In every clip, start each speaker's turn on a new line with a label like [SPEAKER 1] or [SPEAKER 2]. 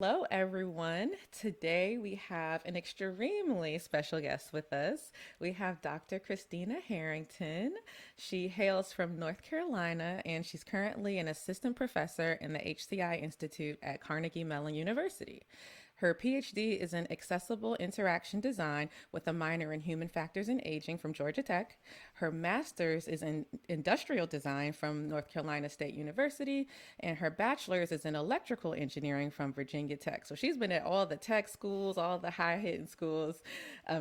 [SPEAKER 1] Hello, everyone. Today we have an extremely special guest with us. We have Dr. Christina Harrington. She hails from North Carolina and she's currently an assistant professor in the HCI Institute at Carnegie Mellon University. Her PhD is in accessible interaction design with a minor in human factors and aging from Georgia Tech. Her master's is in industrial design from North Carolina State University, and her bachelor's is in electrical engineering from Virginia Tech. So she's been at all the tech schools, all the high hitting schools.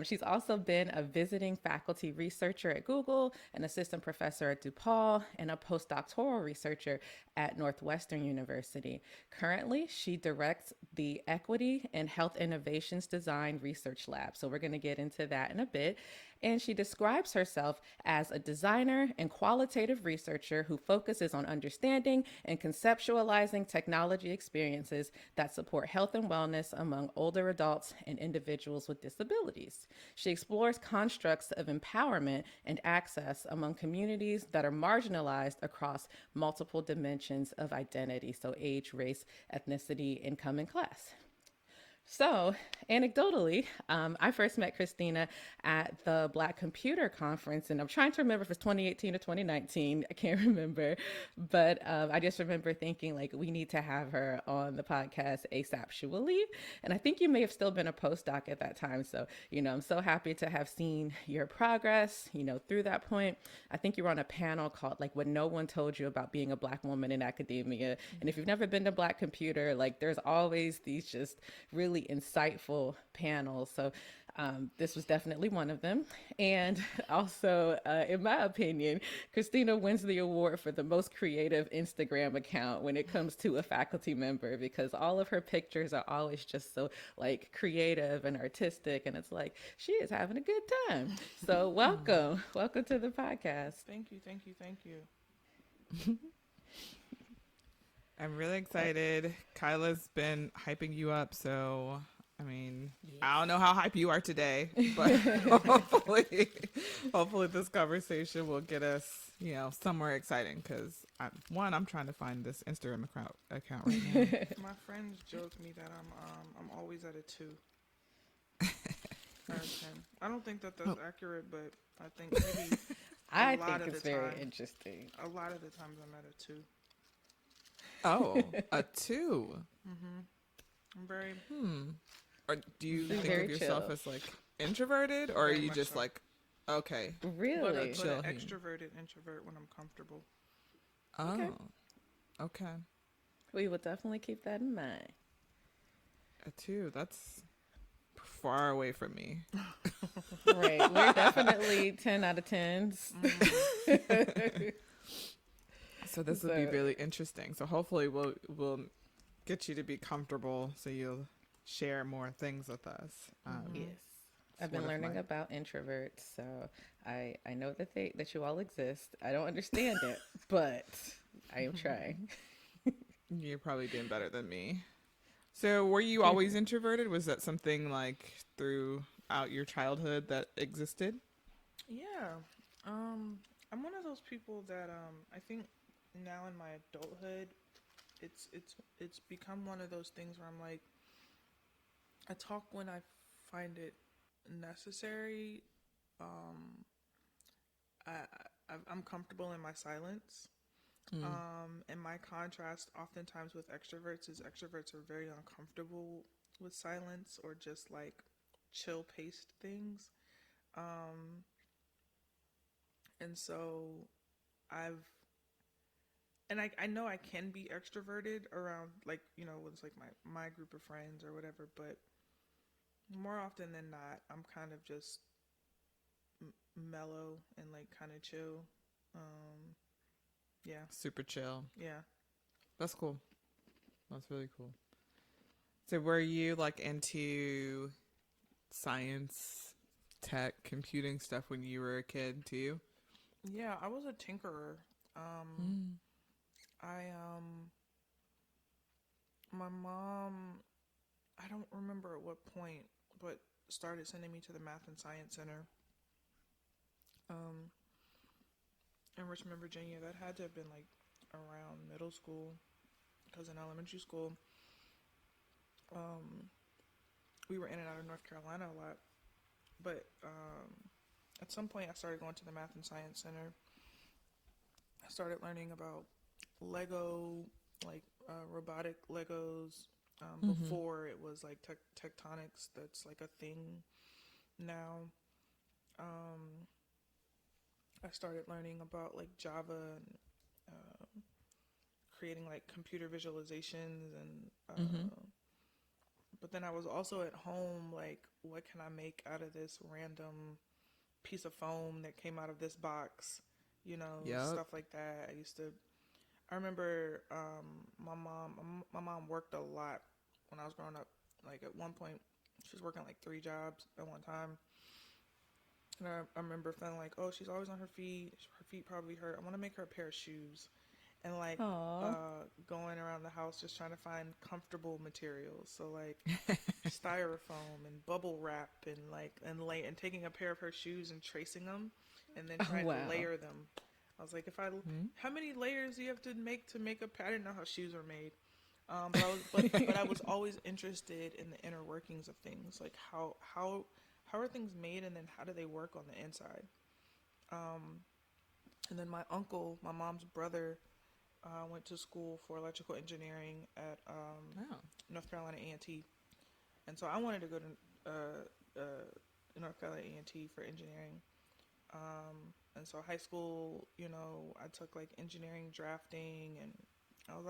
[SPEAKER 1] She's also been a visiting faculty researcher at Google, an assistant professor at DePaul, and a postdoctoral researcher at Northwestern University. Currently, she directs the Equity and Health Innovations Design Research Lab. So we're going to get into that in a bit. And she describes herself as a designer and qualitative researcher who focuses on understanding and conceptualizing technology experiences that support health and wellness among older adults and individuals with disabilities. She explores constructs of empowerment and access among communities that are marginalized across multiple dimensions of identity, so age, race, ethnicity, income, and class. So, anecdotally, I first met Christina at the Black Computer Conference, and I'm trying to remember if it's 2018 or 2019. I can't remember, but I just remember thinking like we need to have her on the podcast asaptually. And I think you may have still been a postdoc at that time. So, I'm so happy to have seen your progress, through that point. I think you were on a panel called like What No One Told You About Being a Black Woman in Academia. And if you've never been to Black Computer, like there's always these just really insightful panels. So this was definitely one of them. And also, in my opinion, Christina wins the award for the most creative Instagram account when it comes to a faculty member, because all of her pictures are always just so like creative and artistic. And it's like, she is having a good time. So welcome. Welcome to the podcast.
[SPEAKER 2] Thank you, thank you, thank you.
[SPEAKER 3] I'm really excited. Kyla's been hyping you up, so I mean,
[SPEAKER 1] Yes.
[SPEAKER 3] I don't know how hype you are today, but hopefully this conversation will get us, somewhere exciting. Because I'm trying to find this Instagram account right now.
[SPEAKER 2] My friends joke me that I'm always at a 2 out of 10. I don't think that that's accurate, but I think maybe
[SPEAKER 1] I
[SPEAKER 2] a lot
[SPEAKER 1] think
[SPEAKER 2] of
[SPEAKER 1] it's
[SPEAKER 2] the
[SPEAKER 1] very
[SPEAKER 2] time.
[SPEAKER 1] interesting.
[SPEAKER 2] A lot of the times I'm at a 2.
[SPEAKER 3] Oh, a 2.
[SPEAKER 2] I'm very
[SPEAKER 3] Or do you think
[SPEAKER 1] Very
[SPEAKER 3] of yourself
[SPEAKER 1] chill.
[SPEAKER 3] as like introverted, or are
[SPEAKER 2] Very
[SPEAKER 3] you
[SPEAKER 2] much
[SPEAKER 3] just
[SPEAKER 2] so.
[SPEAKER 3] like, okay,
[SPEAKER 1] Really?
[SPEAKER 2] but an
[SPEAKER 3] chill here.
[SPEAKER 2] extroverted introvert when I'm comfortable.
[SPEAKER 3] oh, okay,
[SPEAKER 1] We will definitely keep that in mind.
[SPEAKER 3] a 2. That's far away from me.
[SPEAKER 1] Right. We're definitely 10 out of 10s.
[SPEAKER 3] So this will be
[SPEAKER 1] So-
[SPEAKER 3] really interesting. So hopefully we'll get you to be comfortable, so you'll share more things with us.
[SPEAKER 1] Yes.
[SPEAKER 3] It's
[SPEAKER 1] I've been
[SPEAKER 3] one of
[SPEAKER 1] learning
[SPEAKER 3] my-
[SPEAKER 1] about introverts, so I know that you all exist. I don't understand it, but I am trying.
[SPEAKER 3] You're probably doing better than me. So were you always introverted? Was that something like throughout your childhood that existed?
[SPEAKER 2] Yeah. I'm one of those people that I think now in my adulthood it's become one of those things where I'm like I talk when I find it necessary. Um I'm comfortable in my silence. And my contrast oftentimes with extroverts is extroverts are very uncomfortable with silence or just like chill paced things. Um and so I've and I know I can be extroverted around like with like my group of friends or whatever, but more often than not I'm kind of just mellow and like kind of chill. Yeah.
[SPEAKER 3] Super chill.
[SPEAKER 2] Yeah.
[SPEAKER 3] That's cool. That's really cool. So were you like into science, tech, computing stuff when you were a kid too?
[SPEAKER 2] Yeah, I was a tinkerer. I my mom, I don't remember at what point, but started sending me to the math and science center in Richmond, Virginia. That had to have been like around middle school, because in elementary school we were in and out of North Carolina a lot. But at some point, I started going to the Math and Science Center. I started learning about Lego, like robotic Legos. Before it was like tectonics, that's like a thing now. I started learning about like Java and creating like computer visualizations and but then I was also at home like, what can I make out of this random piece of foam that came out of this box, stuff like that. I remember my mom worked a lot when I was growing up. Like at one point she was working like 3 jobs at one time. And I remember feeling like, oh, she's always on her feet. Her feet probably hurt. I want to make her a pair of shoes. And like going around the house just trying to find comfortable materials. So like styrofoam and bubble wrap and taking a pair of her shoes and tracing them and then trying to layer them. I was like, how many layers do you have to make a pattern? I didn't know how shoes were made. But I was always interested in the inner workings of things, like how are things made, and then how do they work on the inside. And then my uncle, my mom's brother, went to school for electrical engineering at North Carolina A&T, and so I wanted to go to North Carolina A&T for engineering. And so high school, I took like engineering drafting, and I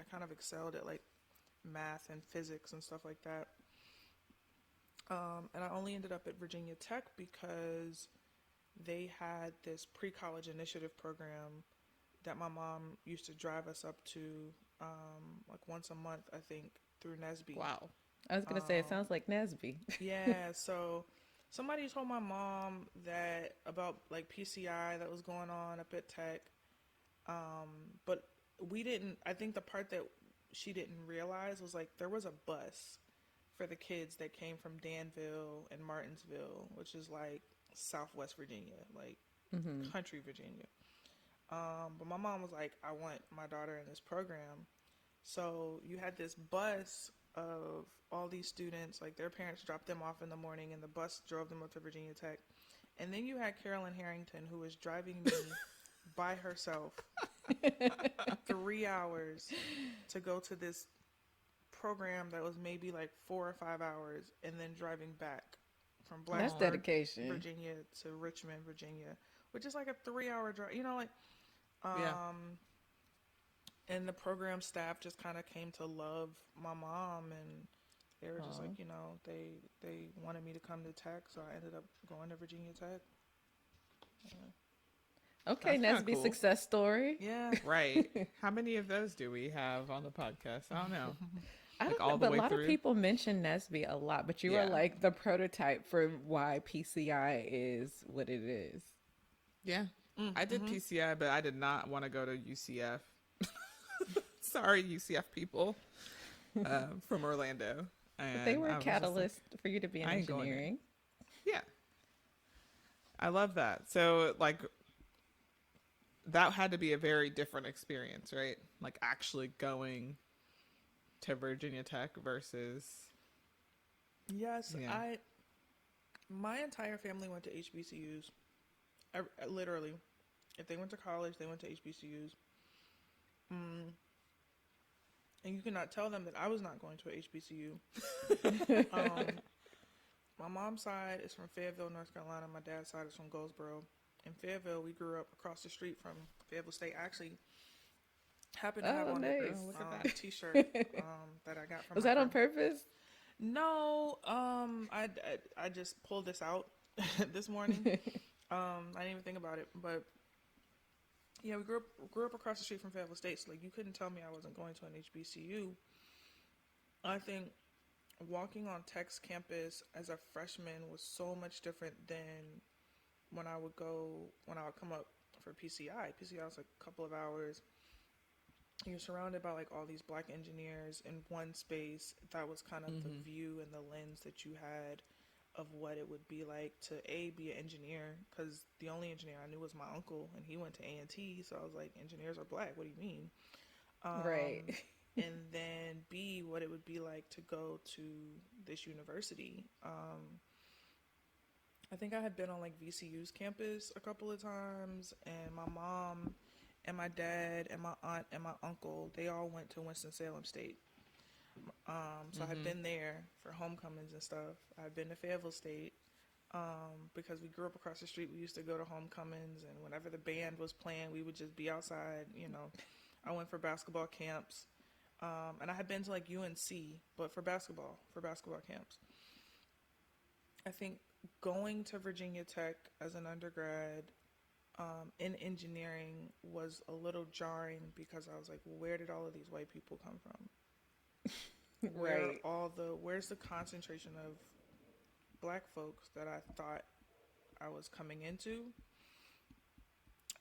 [SPEAKER 2] kind of excelled at like math and physics and stuff like that. And I only ended up at Virginia Tech because they had this pre-college initiative program that my mom used to drive us up to like once a month, I think, through NSBE.
[SPEAKER 1] Wow. I was going to say, it sounds like NSBE.
[SPEAKER 2] Yeah, so somebody told my mom that about like PCI that was going on up at Tech. But I think the part that she didn't realize was like there was a bus for the kids that came from Danville and Martinsville, which is like Southwest Virginia, like country Virginia. But my mom was like, I want my daughter in this program. So you had this bus of all these students, like their parents dropped them off in the morning and the bus drove them up to Virginia Tech. And then you had Carolyn Harrington, who was driving me by herself 3 hours to go to this program that was maybe like 4 or 5 hours, and then driving back from
[SPEAKER 1] That's
[SPEAKER 2] Blacksburg,
[SPEAKER 1] dedication.
[SPEAKER 2] Virginia to Richmond, Virginia, which is like a 3-hour drive, and the program staff just kind of came to love my mom, and they were just like, they wanted me to come to Tech, so I ended up going to Virginia Tech. Yeah.
[SPEAKER 1] Okay, NSBE cool. Success story.
[SPEAKER 2] Yeah.
[SPEAKER 3] Right. How many of those do we have on the podcast? I don't know.
[SPEAKER 1] I don't know, but a lot of people mention NSBE a lot, but you are like the prototype for why PCI is what it is.
[SPEAKER 3] Yeah. I did PCI, but I did not want to go to UCF. Sorry, UCF people from Orlando.
[SPEAKER 1] But they were a catalyst for you to be in engineering.
[SPEAKER 3] Yeah. I love that. So, like, that had to be a very different experience, right? Like, actually going to Virginia Tech versus...
[SPEAKER 2] Yes, yeah. My entire family went to HBCUs. I literally, if they went to college, they went to HBCUs. And you cannot tell them that I was not going to a HBCU. My mom's side is from Fayetteville, North Carolina. My dad's side is from Goldsboro. In Fayetteville, we grew up across the street from Fayetteville State. I actually happened to have on a t-shirt that I got from
[SPEAKER 1] Was that on purpose?
[SPEAKER 2] No, I just pulled this out this morning. I didn't even think about it, but yeah, we grew up across the street from Fayetteville State, so like you couldn't tell me I wasn't going to an HBCU. I think walking on Tech's campus as a freshman was so much different than when I would come up for PCI. PCI was like a couple of hours. You're surrounded by like all these black engineers in one space. That was kind of the view and the lens that you had of what it would be like to be an engineer, because the only engineer I knew was my uncle, and he went to A&T, so I was like, engineers are black, what do you mean?
[SPEAKER 1] Right.
[SPEAKER 2] and then B, what it would be like to go to this university. I think I had been on like VCU's campus a couple of times, and my mom and my dad and my aunt and my uncle, they all went to Winston-Salem State. So I had been there for homecomings and stuff. I've been to Fayetteville State because we grew up across the street. We used to go to homecomings, and whenever the band was playing, we would just be outside. I went for basketball camps, and I had been to like UNC, but for basketball camps. I think going to Virginia Tech as an undergrad in engineering was a little jarring because I was like, well, where did all of these white people come from?
[SPEAKER 1] Right.
[SPEAKER 2] Where's the concentration of black folks that I thought I was coming into?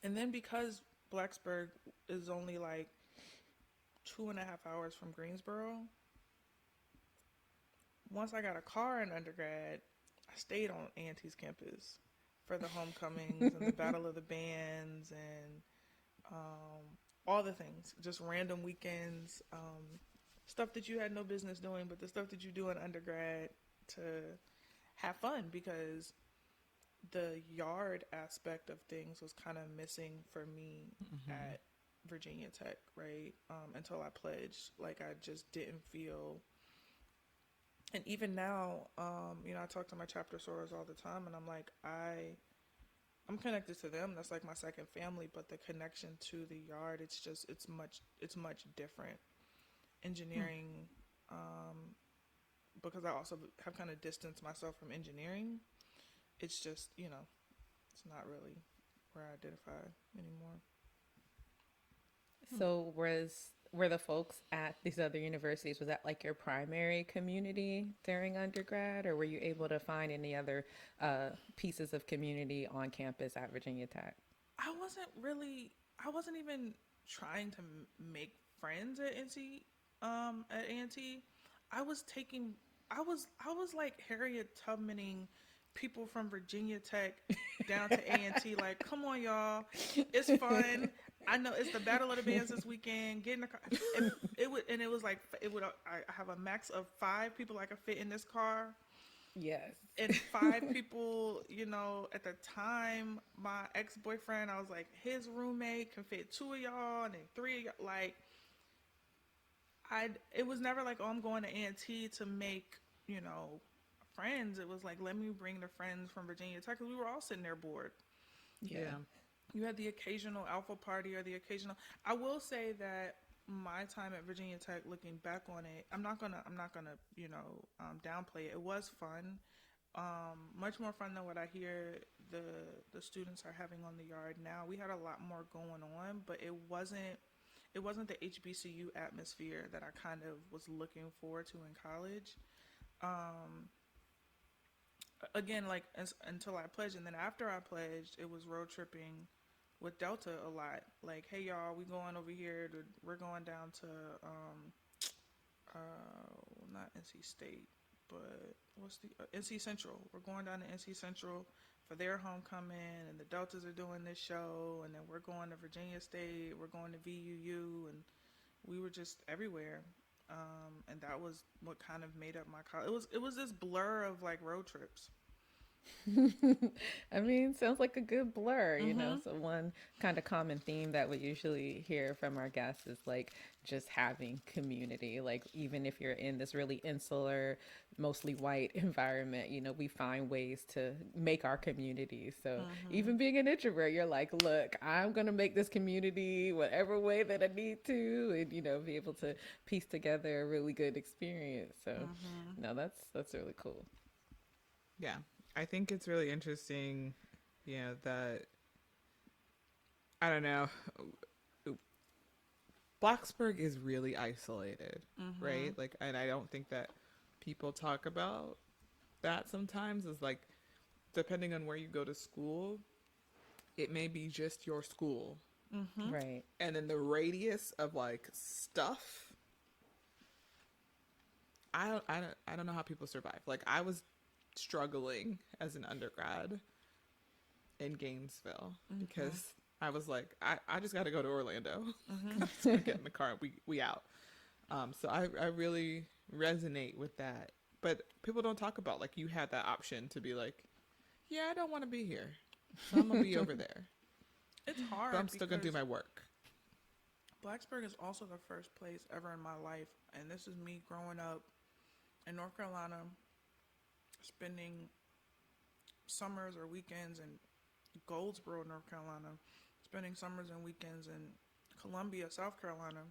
[SPEAKER 2] And then because Blacksburg is only like 2.5 hours from Greensboro, once I got a car in undergrad, I stayed on A&T's campus for the homecomings and the battle of the bands and all the things, just random weekends, stuff that you had no business doing, but the stuff that you do in undergrad to have fun, because the yard aspect of things was kind of missing for me at Virginia Tech, right? Until I pledged. Like, I just didn't feel... And even now, I talk to my chapter sorors all the time, and I'm like, I'm connected to them. That's like my second family, but the connection to the yard, it's much different. Engineering, because I also have kind of distanced myself from engineering. It's just, it's not really where I identify anymore.
[SPEAKER 1] So were the folks at these other universities, was that like your primary community during undergrad, or were you able to find any other pieces of community on campus at Virginia Tech?
[SPEAKER 2] I wasn't even trying to make friends at at A&T. I was like Harriet Tubmaning people from Virginia Tech down to A&T. Like, come on, y'all, it's fun. I know it's the Battle of the Bands this weekend. Get in the car. And it was like I have a max of 5 people I could fit in this car.
[SPEAKER 1] Yes.
[SPEAKER 2] And 5 people, at the time, my ex-boyfriend, I was like, his roommate can fit 2 of y'all and then 3 of y'all. Like, it was never like, oh, I'm going to A&T to make, friends. It was like, let me bring the friends from Virginia Tech, because we were all sitting there bored.
[SPEAKER 1] Yeah.
[SPEAKER 2] You had the occasional alpha party or the occasional... I will say that my time at Virginia Tech, looking back on it, I'm not gonna downplay it. It was fun. Much more fun than what I hear the students are having on the yard now. We had a lot more going on, but it wasn't the HBCU atmosphere that I kind of was looking forward to in college. Again, like, until I pledged, and then after I pledged, it was road tripping with Delta a lot. Like, hey y'all, we going over here we're going down to not NC State, but what's the NC Central. We're going down to NC Central for their homecoming, and the Deltas are doing this show, and then we're going to Virginia State, we're going to VUU, and we were just everywhere. And that was what kind of made up my college. It was this blur of like road trips.
[SPEAKER 1] I mean, sounds like a good blur, So one kind of common theme that we usually hear from our guests is like just having community. Like, even if you're in this really insular, mostly white environment, we find ways to make our community. So even being an introvert, you're like, look, I'm going to make this community whatever way that I need to, and, be able to piece together a really good experience. So no, that's really cool.
[SPEAKER 3] Yeah. I think it's really interesting, that, I don't know, Blacksburg is really isolated, right? Like, and I don't think that people talk about that sometimes. Is like, depending on where you go to school, it may be just your school.
[SPEAKER 1] Right.
[SPEAKER 3] And then the radius of like stuff, I don't know how people survive. Like, I was struggling as an undergrad in Gainesville because I was like, I just got to go to Orlando. So I get in the car and we out. So I really resonate with that. But people don't talk about like you had that option to be like, yeah, I don't want to be here, so I'm gonna be over there,
[SPEAKER 2] It's
[SPEAKER 3] but I'm
[SPEAKER 2] hard
[SPEAKER 3] still gonna do
[SPEAKER 2] because
[SPEAKER 3] my work.
[SPEAKER 2] Blacksburg is also the first place ever in my life, and this is me growing up in North Carolina, spending summers or weekends in Goldsboro, North Carolina, spending summers and weekends in Columbia, South Carolina,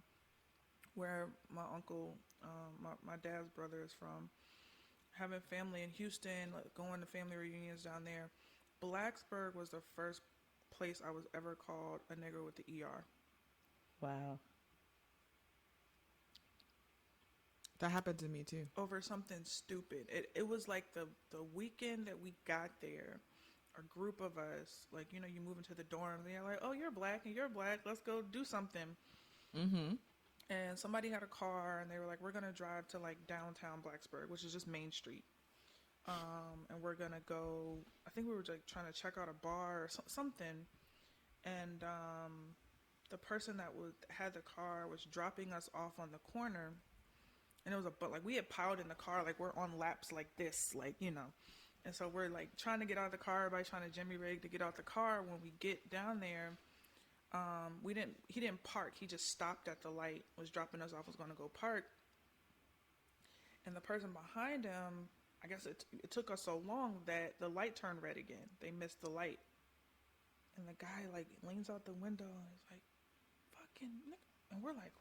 [SPEAKER 2] where my uncle, my dad's brother is from, having family in Houston, like going to family reunions down there. Blacksburg was the first place I was ever called a nigger with the ER.
[SPEAKER 1] Wow.
[SPEAKER 3] That happened to me too.
[SPEAKER 2] Over something stupid. It was like the weekend that we got there, a group of us, like, you know, you move into the dorm, they're like, oh, you're black and you're black, let's go do something.
[SPEAKER 3] Mm-hmm.
[SPEAKER 2] And somebody had a car and they were like, we're going to drive to like downtown Blacksburg, which is just Main Street. And we're going to go, I think we were like trying to check out a bar or something. And the person that had the car was dropping us off on the corner. And it was but like we had piled in the car, like we're on laps like this, like, you know. And so we're like trying to get out of the car, everybody trying to jimmy rig to get out the car. When we get down there, he didn't park. He just stopped at the light, was dropping us off, was going to go park. And the person behind him, I guess it took us so long that the light turned red again. They missed the light. And the guy like leans out the window and he's like, fucking nigga. And we're like,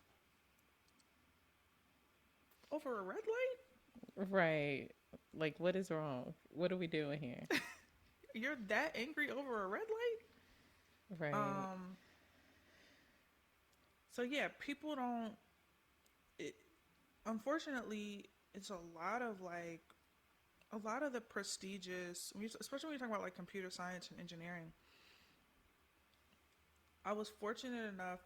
[SPEAKER 2] over a red light?
[SPEAKER 1] Right. Like, what is wrong? What are we doing here?
[SPEAKER 2] You're that angry over a red light?
[SPEAKER 1] Right.
[SPEAKER 2] So yeah, people don't. Unfortunately, it's a lot of the prestigious, especially when you're talking about like computer science and engineering. I was fortunate enough,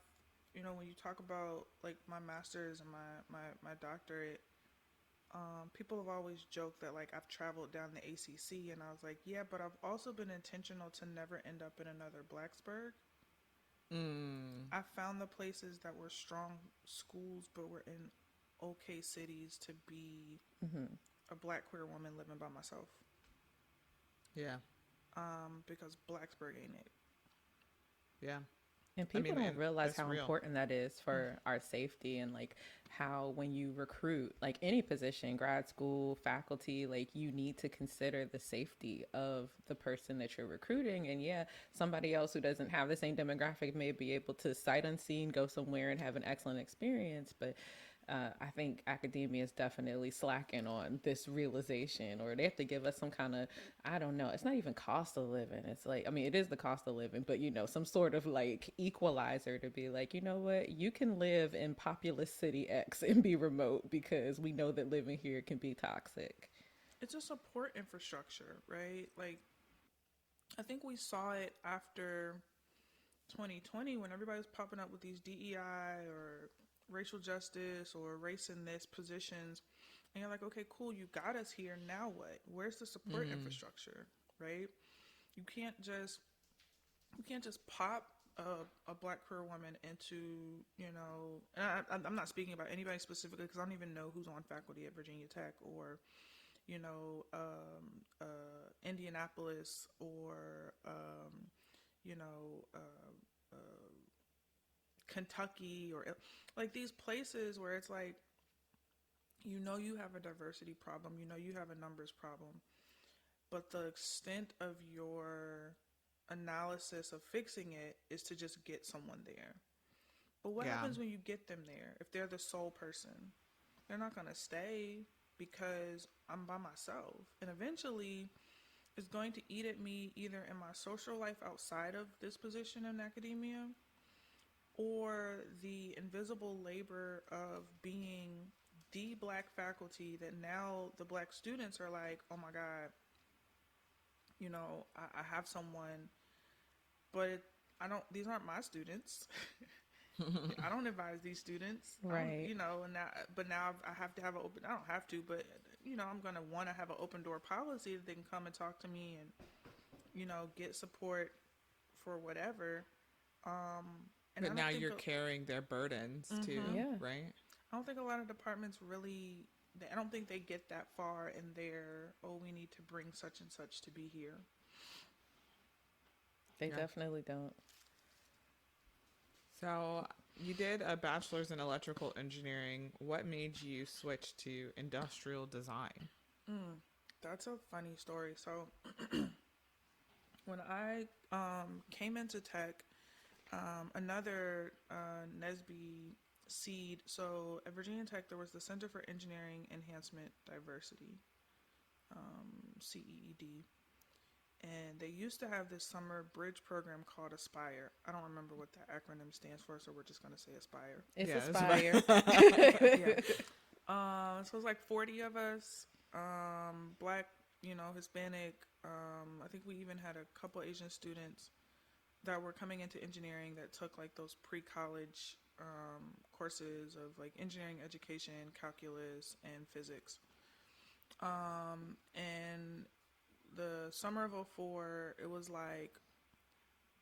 [SPEAKER 2] you know, when you talk about like my master's and my doctorate, people have always joked that like I've traveled down the ACC, and I was like, yeah, but I've also been intentional to never end up in another Blacksburg. I found the places that were strong schools, but were in okay cities to be a black queer woman living by myself.
[SPEAKER 3] Yeah.
[SPEAKER 2] Because Blacksburg ain't it.
[SPEAKER 3] Yeah.
[SPEAKER 1] And people don't realize how
[SPEAKER 3] real.
[SPEAKER 1] important that is for our safety, and like how when you recruit like any position, grad school, faculty, like you need to consider the safety of the person that you're recruiting. And yeah, somebody else who doesn't have the same demographic may be able to sight unseen go somewhere and have an excellent experience, but I think academia is definitely slacking on this realization, or they have to give us some kind of, I don't know, it's not even cost of living. It's like, I mean, it is the cost of living, but you know, some sort of like equalizer to be like, you know what, you can live in populous city X and be remote, because we know that living here can be toxic.
[SPEAKER 2] It's a support infrastructure, right? Like, I think we saw it after 2020 when everybody was popping up with these DEI or racial justice or race in this positions, and you're like, okay, cool, you got us here, now what? Where's the support infrastructure, right? You can't just pop a black queer woman into, you know, and I'm not speaking about anybody specifically because I don't even know who's on faculty at Virginia Tech or, you know, Indianapolis or you know, Kentucky, or like these places where it's like, you know, you have a diversity problem, you know, you have a numbers problem, but the extent of your analysis of fixing it is to just get someone there. But what happens when you get them there? If they're the sole person, they're not going to stay because I'm by myself. And eventually it's going to eat at me either in my social life outside of this position in academia, or the invisible labor of being the black faculty that now the black students are like, oh my God, you know, I have someone, but these aren't my students. I don't advise these students.
[SPEAKER 1] Right.
[SPEAKER 2] You know, and now I have to have I don't have to, but you know, I'm going to want to have an open door policy that they can come and talk to me and, you know, get support for whatever.
[SPEAKER 3] But now you're carrying their burdens too, right?
[SPEAKER 2] I don't think a lot of departments really. I don't think they get that far in their. Oh, we need to bring such and such to be here.
[SPEAKER 1] They
[SPEAKER 3] Yeah.
[SPEAKER 1] definitely don't.
[SPEAKER 3] So you did a bachelor's in electrical engineering. What made you switch to industrial design?
[SPEAKER 2] That's a funny story. So when I came into tech, another NSBE seed. So at Virginia Tech, there was the Center for Engineering Enhancement Diversity, CEED. And they used to have this summer bridge program called Aspire. I don't remember what that acronym stands for, so we're just going to say Aspire.
[SPEAKER 1] It's
[SPEAKER 3] Yeah,
[SPEAKER 1] Aspire.
[SPEAKER 2] Yeah. So it was like 40 of us, black, Hispanic. I think we even had a couple Asian students that were coming into engineering that took like those pre-college courses of like engineering education, calculus, and physics. And the summer of '04, it was like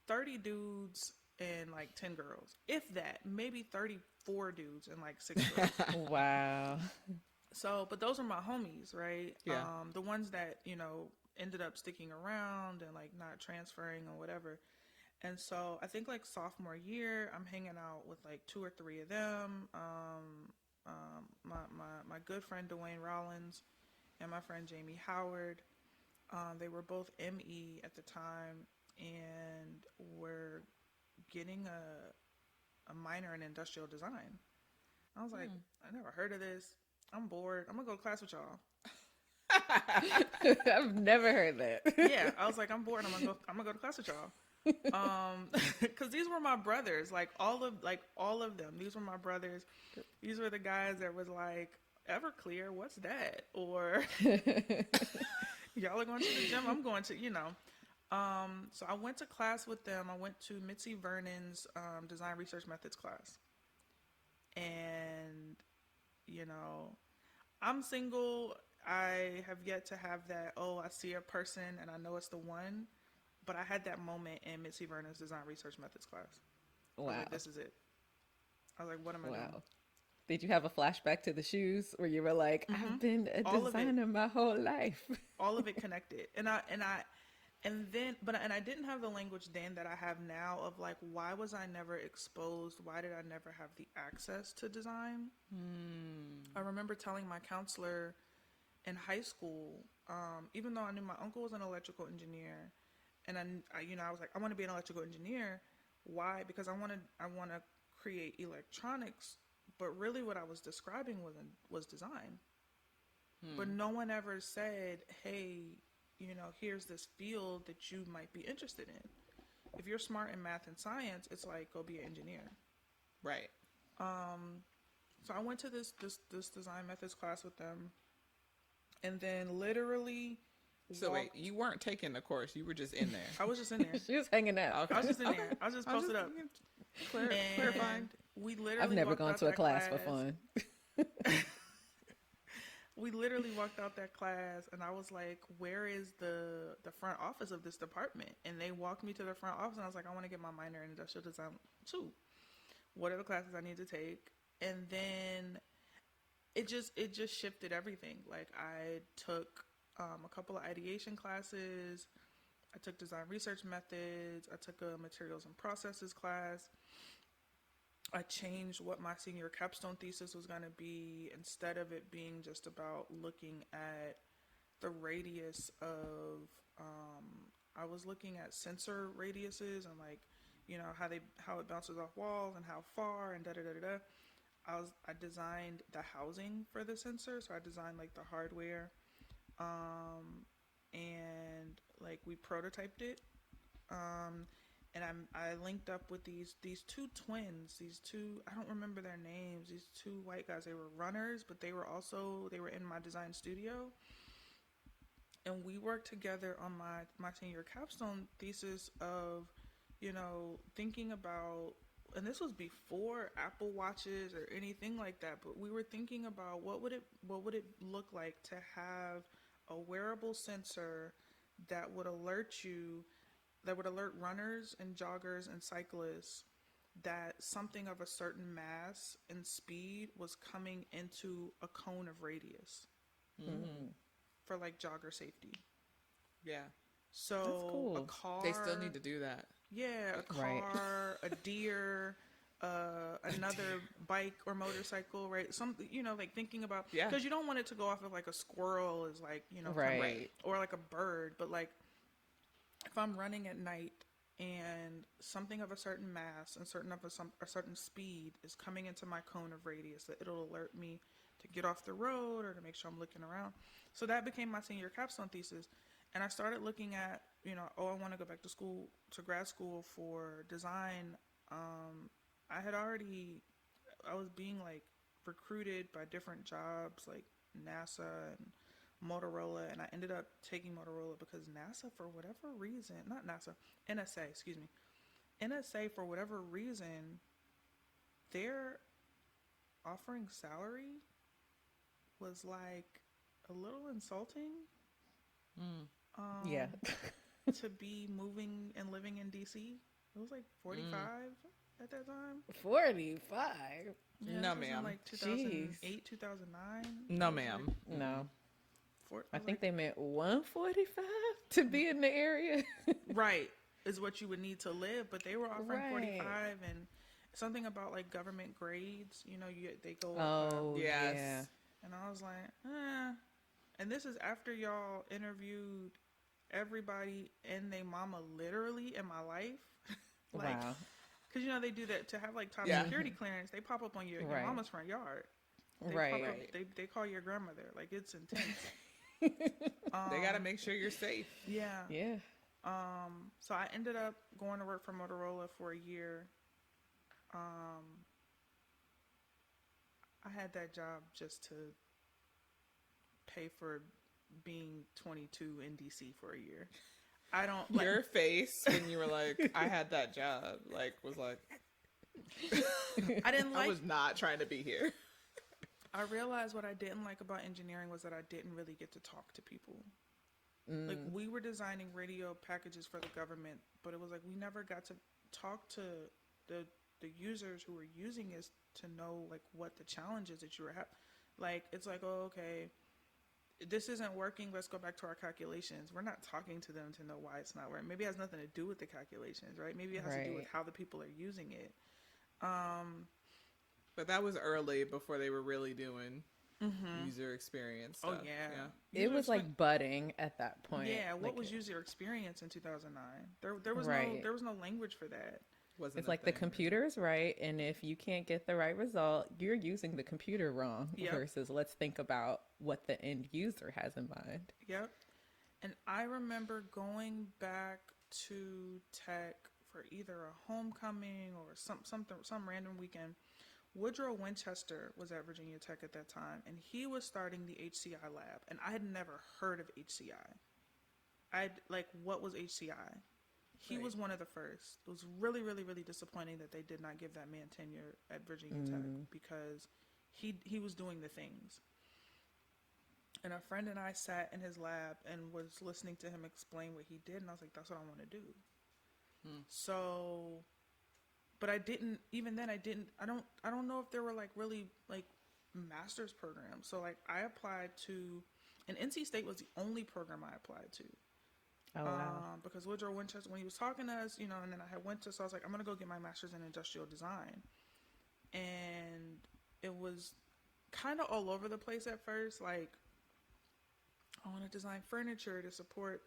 [SPEAKER 2] 30 dudes and like 10 girls. If that, maybe 34 dudes and like 6 girls.
[SPEAKER 1] Wow.
[SPEAKER 2] So, but those are my homies, right?
[SPEAKER 3] Yeah.
[SPEAKER 2] The ones that, ended up sticking around and like not transferring or whatever. And so I think like sophomore year, I'm hanging out with like 2 or 3 of them. My good friend Dwayne Rollins and my friend Jamie Howard. They were both ME at the time and were getting a minor in industrial design. I was like, I never heard of this. I'm bored. I'm gonna go to class with y'all.
[SPEAKER 1] I've never heard that.
[SPEAKER 2] Yeah, I was like, I'm bored. I'm gonna go to class with y'all. Because these were my brothers. Like all of them. These were my brothers. These were the guys that was like, Everclear, what's that? Or y'all are going to the gym. I'm going to, So I went to class with them. I went to Mitzi Vernon's design research methods class. And, I'm single. I have yet to have that, I see a person and I know it's the one. But I had that moment in Mitzi Vernon's design research methods class. I was
[SPEAKER 1] Wow.
[SPEAKER 2] like, this is it. I was like, what am I doing?
[SPEAKER 1] Wow. Did you have a flashback to the shoes where you were like, I've been a
[SPEAKER 2] All of it.
[SPEAKER 1] designer my whole life?
[SPEAKER 2] All of it connected. And I didn't have the language then that I have now of like, why was I never exposed? Why did I never have the access to design? I remember telling my counselor in high school, even though I knew my uncle was an electrical engineer, and I was like, I want to be an electrical engineer. Why? Because I want to create electronics. But really, what I was describing was design. But no one ever said, hey, here's this field that you might be interested in. If you're smart in math and science, it's like, go be an engineer.
[SPEAKER 3] Right.
[SPEAKER 2] So I went to this design methods class with them. And then literally...
[SPEAKER 3] So wait, you weren't taking the course. You were just in there.
[SPEAKER 2] I was just in there.
[SPEAKER 1] She was hanging out.
[SPEAKER 2] I was just in there. I was just posted up.
[SPEAKER 3] Clarifying.
[SPEAKER 2] We literally
[SPEAKER 1] I've never
[SPEAKER 2] walked
[SPEAKER 1] gone
[SPEAKER 2] out
[SPEAKER 1] to a
[SPEAKER 2] that
[SPEAKER 1] class for fun.
[SPEAKER 2] We literally walked out that class and I was like, where is the front office of this department? And they walked me to the front office and I was like, I want to get my minor in industrial design too. What are the classes I need to take? And then it just shifted everything. Like I took a couple of ideation classes. I took design research methods. I took a materials and processes class. I changed what my senior capstone thesis was going to be. Instead of it being just about looking at the radius of, I was looking at sensor radiuses and like, how it bounces off walls and how far and da-da-da-da-da. I designed the housing for the sensor. So I designed like the hardware, and like we prototyped it. And I linked up with these two twins, I don't remember their names, these two white guys. They were runners, but they were in my design studio. And we worked together on my senior capstone thesis of, thinking about, and this was before Apple Watches or anything like that, but we were thinking about what would it look like to have a wearable sensor that would alert runners and joggers and cyclists that something of a certain mass and speed was coming into a cone of radius for like jogger safety.
[SPEAKER 3] Yeah.
[SPEAKER 2] So
[SPEAKER 1] cool.
[SPEAKER 2] a car,
[SPEAKER 3] They still need to do that.
[SPEAKER 2] yeah, a
[SPEAKER 1] Right.
[SPEAKER 2] car, a deer, another bike or motorcycle, right? Something, like thinking about,
[SPEAKER 3] Yeah.
[SPEAKER 2] because you don't want it to go off of like a squirrel is like,
[SPEAKER 1] Right.
[SPEAKER 3] Right.
[SPEAKER 2] or like a bird, but like if I'm running at night and something of a certain mass and a certain speed is coming into my cone of radius, that it'll alert me to get off the road or to make sure I'm looking around. So that became my senior capstone thesis. And I started looking at, I want to go back to school, to grad school for design. I was being like recruited by different jobs like NASA and Motorola, and I ended up taking Motorola because NASA, for whatever reason, not NASA, NSA, excuse me, NSA, for whatever reason, their offering salary was like a little insulting.
[SPEAKER 1] Yeah.
[SPEAKER 2] To be moving and living in DC. It was like 45 at that time.
[SPEAKER 1] 45.
[SPEAKER 2] Yeah,
[SPEAKER 3] No,
[SPEAKER 2] this was in
[SPEAKER 3] ma'am.
[SPEAKER 2] like 2008, 2009.
[SPEAKER 3] No, ma'am.
[SPEAKER 1] No. I think
[SPEAKER 2] like,
[SPEAKER 1] they meant 145 to be in the area.
[SPEAKER 2] right is what you would need to live, but they were offering
[SPEAKER 1] Right.
[SPEAKER 2] 45, and something about like government grades. They go.
[SPEAKER 1] Oh,
[SPEAKER 3] Yes.
[SPEAKER 1] yeah.
[SPEAKER 2] And I was like, eh. And this is after y'all interviewed everybody and their mama literally in my life. Like,
[SPEAKER 1] Wow.
[SPEAKER 2] because they do that to have like top
[SPEAKER 3] Yeah.
[SPEAKER 2] security clearance. They pop up on your
[SPEAKER 1] Right.
[SPEAKER 2] mama's front yard. They
[SPEAKER 1] Right.
[SPEAKER 2] pop up, they call your grandmother. Like, it's intense.
[SPEAKER 3] They got to make sure you're safe.
[SPEAKER 2] Yeah.
[SPEAKER 1] Yeah.
[SPEAKER 2] So I ended up going to work for Motorola for a year. I had that job just to pay for being 22 in DC for a year. I don't like,
[SPEAKER 3] Your face when you were like, I had that job, was like,
[SPEAKER 2] I didn't
[SPEAKER 3] I
[SPEAKER 2] like.
[SPEAKER 3] was not trying to be here.
[SPEAKER 2] I realized what I didn't like about engineering was that I didn't really get to talk to people. Like, we were designing radio packages for the government, but it was like we never got to talk to the users who were using it to know like what the challenges that you were having. Like, it's like, oh, okay, this isn't working, let's go back to our calculations. We're not talking to them to know why it's not working. Maybe it has nothing to do with the calculations, right? Maybe it has to do with
[SPEAKER 1] Right.
[SPEAKER 2] how the people are using it.
[SPEAKER 3] But that was early before they were really doing user experience
[SPEAKER 2] Oh,
[SPEAKER 3] stuff.
[SPEAKER 2] yeah.
[SPEAKER 1] It was like budding at that point.
[SPEAKER 2] Yeah, what
[SPEAKER 1] Like,
[SPEAKER 2] was user experience in 2009? There was
[SPEAKER 1] Right.
[SPEAKER 2] no language for that.
[SPEAKER 3] Wasn't
[SPEAKER 1] It's
[SPEAKER 3] a
[SPEAKER 1] like the
[SPEAKER 3] thing.
[SPEAKER 1] computer's right, and if you can't get the right result, you're using the computer wrong.
[SPEAKER 2] Yep.
[SPEAKER 1] Versus let's think about what the end user has in mind.
[SPEAKER 2] Yep. And I remember going back to tech for either a homecoming or some random weekend. Woodrow Winchester was at Virginia Tech at that time, and he was starting the HCI lab, and I had never heard of HCI. What was HCI? He
[SPEAKER 3] Right.
[SPEAKER 2] was one of the first. It was really, really, really disappointing that they did not give that man tenure at Virginia Tech because he was doing the things. And a friend and I sat in his lab and was listening to him explain what he did, and I was like, that's what I want to do. So, but I didn't, even then I don't know if there were like really like master's programs. So like I applied to, and NC State was the only program I applied to.
[SPEAKER 1] Oh wow.
[SPEAKER 2] Because Woodrow Winchester, when he was talking to us, and then I had went to, so I was like, I'm going to go get my master's in industrial design. And it was kind of all over the place at first. Like, I want to design furniture to support,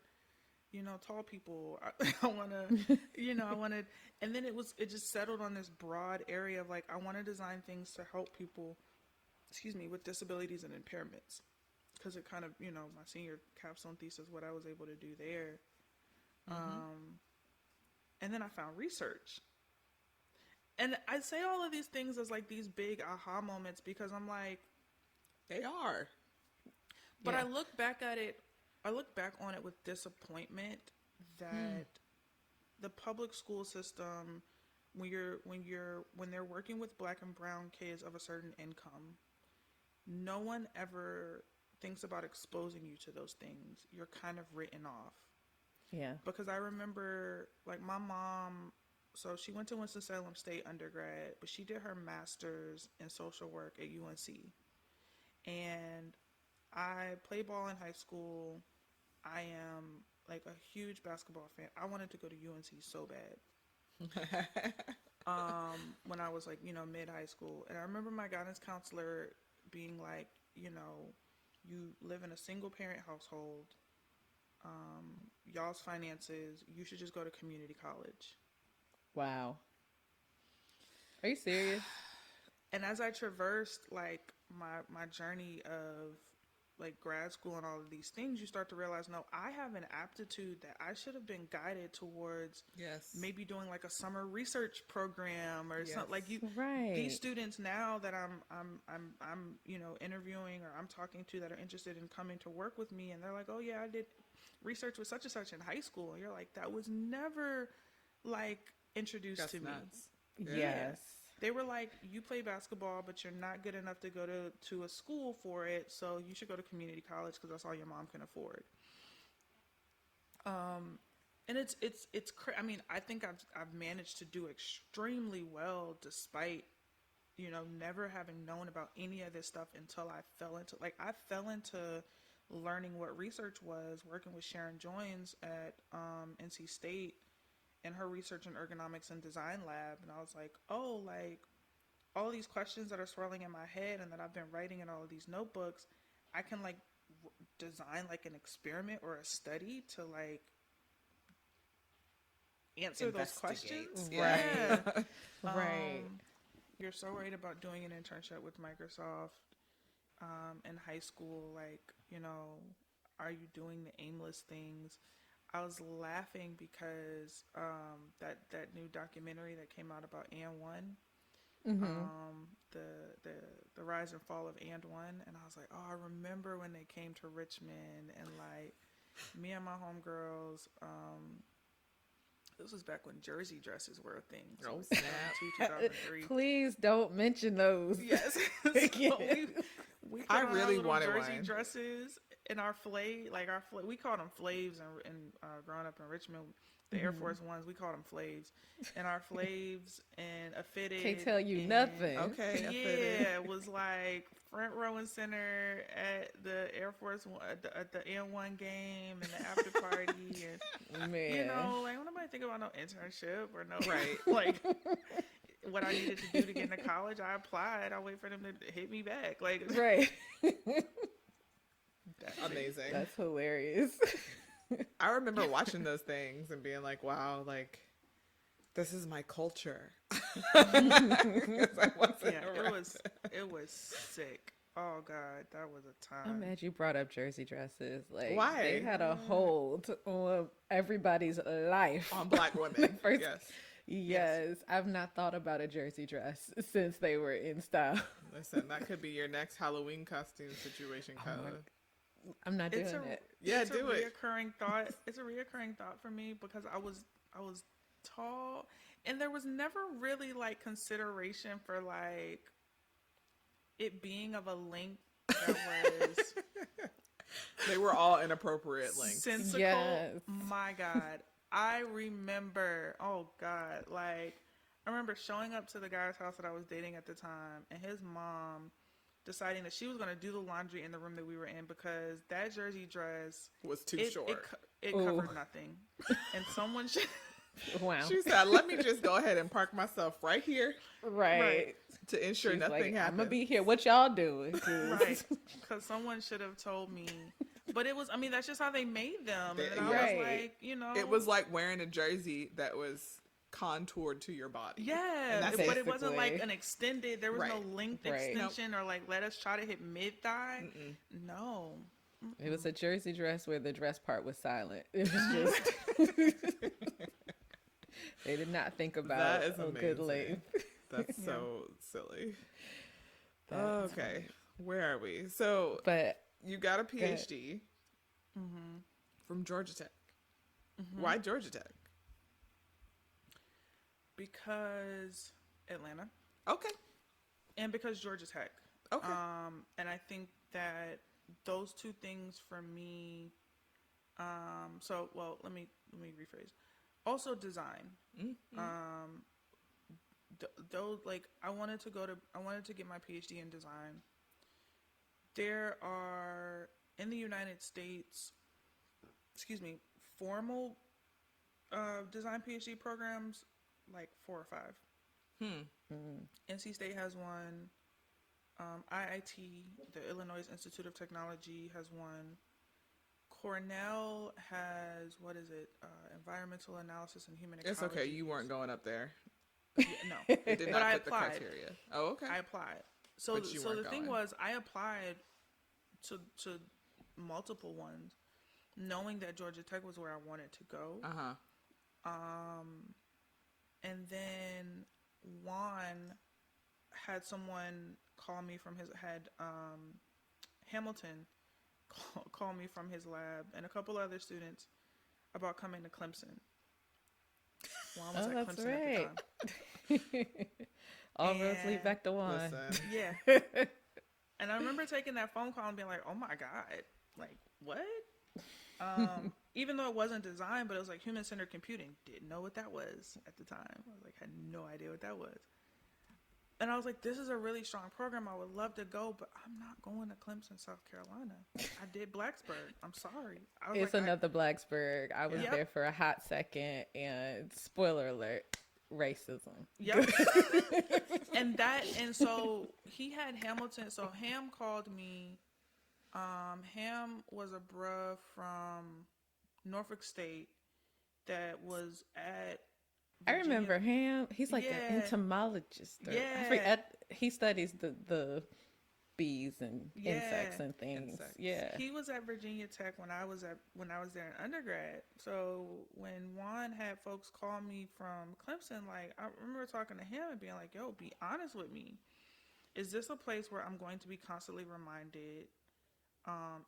[SPEAKER 2] tall people. I want to, and then it just settled on this broad area of like, I want to design things to help people, with disabilities and impairments. Because it kind of, my senior capstone thesis, what I was able to do there. And then I found research. And I say all of these things as like these big aha moments because I'm like,
[SPEAKER 3] They are.
[SPEAKER 2] but
[SPEAKER 1] Yeah.
[SPEAKER 2] I look back on it with disappointment that the public school system, when they're working with Black and brown kids of a certain income, no one ever thinks about exposing you to those things. You're kind of written off.
[SPEAKER 1] Yeah.
[SPEAKER 2] Because I remember, like, my mom So she went to Winston-Salem State undergrad, but she did her master's in social work at UNC. And I played ball in high school. I am like a huge basketball fan. I wanted to go to UNC so bad. When I was like, mid high school. And I remember my guidance counselor being like, you live in a single parent household. Y'all's finances, you should just go to community college.
[SPEAKER 1] Wow. Are you serious?
[SPEAKER 2] And as I traversed like my journey of like grad school and all of these things, you start to realize, no, I have an aptitude that I should have been guided towards.
[SPEAKER 3] Yes.
[SPEAKER 2] Maybe doing like a summer research program or something like you.
[SPEAKER 1] Right.
[SPEAKER 2] These students now that I'm interviewing or I'm talking to that are interested in coming to work with me, and they're like, oh yeah, I did research with such and such in high school. And you're like, that was never like introduced
[SPEAKER 3] That's
[SPEAKER 2] to
[SPEAKER 3] nuts.
[SPEAKER 2] me.
[SPEAKER 1] Yes.
[SPEAKER 2] They were like, you play basketball, but you're not good enough to go to a school for it, so you should go to community college because that's all your mom can afford. And it's I mean, I think I've managed to do extremely well despite, never having known about any of this stuff until I fell into learning what research was, working with Sharon Joins at NC State in her research in ergonomics and design lab. And I was like, oh, like all these questions that are swirling in my head and that I've been writing in all of these notebooks, I can like design like an experiment or a study to like answer those questions.
[SPEAKER 3] Yeah.
[SPEAKER 2] Yeah.
[SPEAKER 1] Right.
[SPEAKER 2] You're so right about doing an internship with Microsoft in high school. Like, are you doing the aimless things? I was laughing because that new documentary that came out about And One, the rise and fall of And One, and I was like, oh, I remember when they came to Richmond, and like me and my homegirls, this was back when jersey dresses were a thing. So
[SPEAKER 3] Oh,
[SPEAKER 2] it was
[SPEAKER 3] snap.
[SPEAKER 2] 2003.
[SPEAKER 1] Please don't mention those.
[SPEAKER 2] Yes. So we put
[SPEAKER 3] I
[SPEAKER 2] on
[SPEAKER 3] really
[SPEAKER 2] our little
[SPEAKER 3] wanted
[SPEAKER 2] jersey
[SPEAKER 3] one.
[SPEAKER 2] dresses and our we called them flaves and growing up in Richmond, the Air Force Ones, we called them flaves. And our flaves and a fitted.
[SPEAKER 1] Can't tell you
[SPEAKER 2] and,
[SPEAKER 1] nothing.
[SPEAKER 3] Okay.
[SPEAKER 2] Yeah, it was like front row and center at the Air Force One, at the N1 game and the after party. And,
[SPEAKER 1] Man.
[SPEAKER 2] like, when nobody think about no internship or no,
[SPEAKER 3] Right.
[SPEAKER 2] like, what I needed to do to get into college, I applied. I wait for them to hit me back. Like,
[SPEAKER 1] Right.
[SPEAKER 3] Amazing.
[SPEAKER 1] That's hilarious.
[SPEAKER 3] I remember watching those things and being like, wow, like, this is my culture. 'Cause I wasn't
[SPEAKER 2] yeah,
[SPEAKER 3] around.
[SPEAKER 2] it was sick. Oh God, that was a time.
[SPEAKER 1] I'm mad you brought up jersey dresses. Like,
[SPEAKER 3] Why?
[SPEAKER 1] they had a hold on everybody's life.
[SPEAKER 3] On Black women.
[SPEAKER 1] First-
[SPEAKER 3] Yes.
[SPEAKER 1] Yes, I've not thought about a jersey dress since they were in style.
[SPEAKER 3] Listen, that could be your next Halloween costume situation
[SPEAKER 1] Oh my
[SPEAKER 3] code.
[SPEAKER 1] I'm not doing
[SPEAKER 2] It's a
[SPEAKER 1] it.
[SPEAKER 3] Yeah,
[SPEAKER 2] it's
[SPEAKER 3] do
[SPEAKER 2] a
[SPEAKER 3] it.
[SPEAKER 2] reoccurring thought. It's a reoccurring thought for me because I was tall, and there was never really like consideration for like it being of a length that was
[SPEAKER 3] They were all inappropriate lengths.
[SPEAKER 2] sensical.
[SPEAKER 1] Yes.
[SPEAKER 2] My God, I remember. Oh God, like I remember showing up to the guy's house that I was dating at the time, and his mom deciding that she was going to do the laundry in the room that we were in because that jersey dress
[SPEAKER 3] Was too short.
[SPEAKER 2] it
[SPEAKER 1] Ooh.
[SPEAKER 2] covered nothing, and someone should.
[SPEAKER 1] Wow.
[SPEAKER 3] She said, let me just go ahead and park myself right here
[SPEAKER 1] Right.
[SPEAKER 2] Right.
[SPEAKER 3] to ensure
[SPEAKER 1] She's
[SPEAKER 3] nothing
[SPEAKER 1] like, I'm
[SPEAKER 3] happens.
[SPEAKER 1] going to be here. What y'all doing? 'Cause-
[SPEAKER 2] Right, because someone should have told me. But it was, I mean, that's just how they made them. And then I
[SPEAKER 1] Right.
[SPEAKER 2] was like,
[SPEAKER 3] It was like wearing a jersey that was contoured to your body.
[SPEAKER 2] yeah,
[SPEAKER 3] that's
[SPEAKER 2] but it wasn't like
[SPEAKER 1] basically-
[SPEAKER 2] an extended, there was no
[SPEAKER 3] Right.
[SPEAKER 2] length
[SPEAKER 1] Right.
[SPEAKER 2] extension or like, let us try to hit mid-thigh. No.
[SPEAKER 1] It was a jersey dress where the dress part was silent. It was just... They did not think about
[SPEAKER 3] That is
[SPEAKER 1] a good
[SPEAKER 3] amazing.
[SPEAKER 1] length.
[SPEAKER 3] That's so silly.
[SPEAKER 1] That's
[SPEAKER 3] Okay. Where are we? So
[SPEAKER 1] But
[SPEAKER 3] you got a
[SPEAKER 1] ahead.
[SPEAKER 3] PhD from Georgia Tech. Why Georgia Tech?
[SPEAKER 2] Because Atlanta
[SPEAKER 3] Okay.
[SPEAKER 2] and because Georgia Tech.
[SPEAKER 3] Okay.
[SPEAKER 2] And I think that those two things for me, let me rephrase. Also design.
[SPEAKER 3] Mm-hmm.
[SPEAKER 2] Though, like, I wanted to get my PhD in design. There are, in the United States, excuse me, formal design PhD programs, like 4 or 5. NC State has one. IIT, the Illinois Institute of Technology, has one. Cornell has, what is it? Environmental analysis and human ecology.
[SPEAKER 3] It's okay. You weren't going up there.
[SPEAKER 2] Yeah, no,
[SPEAKER 3] It did
[SPEAKER 2] but
[SPEAKER 3] not
[SPEAKER 2] I
[SPEAKER 3] fit the
[SPEAKER 2] applied.
[SPEAKER 3] criteria. Oh, okay.
[SPEAKER 2] I applied. So,
[SPEAKER 3] But you
[SPEAKER 2] so
[SPEAKER 3] weren't
[SPEAKER 2] the thing
[SPEAKER 3] going.
[SPEAKER 2] was, I applied to multiple ones, knowing that Georgia Tech was where I wanted to go. And then Juan had someone call me from his Hamilton call me from his lab, and a couple other students about coming to Clemson. Juan was at
[SPEAKER 1] that's
[SPEAKER 2] Clemson
[SPEAKER 1] right.
[SPEAKER 2] at the time.
[SPEAKER 1] All roads lead back to one.
[SPEAKER 3] Listen.
[SPEAKER 2] Yeah. And I remember taking that phone call and being like, oh my God, like, what? Even though it wasn't design, but it was like human-centered computing. Didn't know what that was at the time. I was like, had no idea what that was. And I was like, this is a really strong program. I would love to go, but I'm not going to Clemson, South Carolina. I did Blacksburg. I'm sorry. I was
[SPEAKER 1] It's
[SPEAKER 2] like,
[SPEAKER 1] another Blacksburg. I was
[SPEAKER 2] Yep.
[SPEAKER 1] there for a hot second, and spoiler alert, racism.
[SPEAKER 2] Yep. and so he had Hamilton. So Ham called me. Ham was a bruh from Norfolk State that was at
[SPEAKER 1] I
[SPEAKER 2] Virginia.
[SPEAKER 1] remember him. He's like
[SPEAKER 2] Yeah.
[SPEAKER 1] an entomologist. I
[SPEAKER 2] Yeah.
[SPEAKER 1] forget. He studies the bees and
[SPEAKER 2] Yeah.
[SPEAKER 1] insects and things.
[SPEAKER 3] Insects.
[SPEAKER 1] Yeah.
[SPEAKER 2] He was at Virginia Tech when I was there in undergrad. So when Juan had folks call me from Clemson, like, I remember talking to him and being like, yo, be honest with me. Is this a place where I'm going to be constantly reminded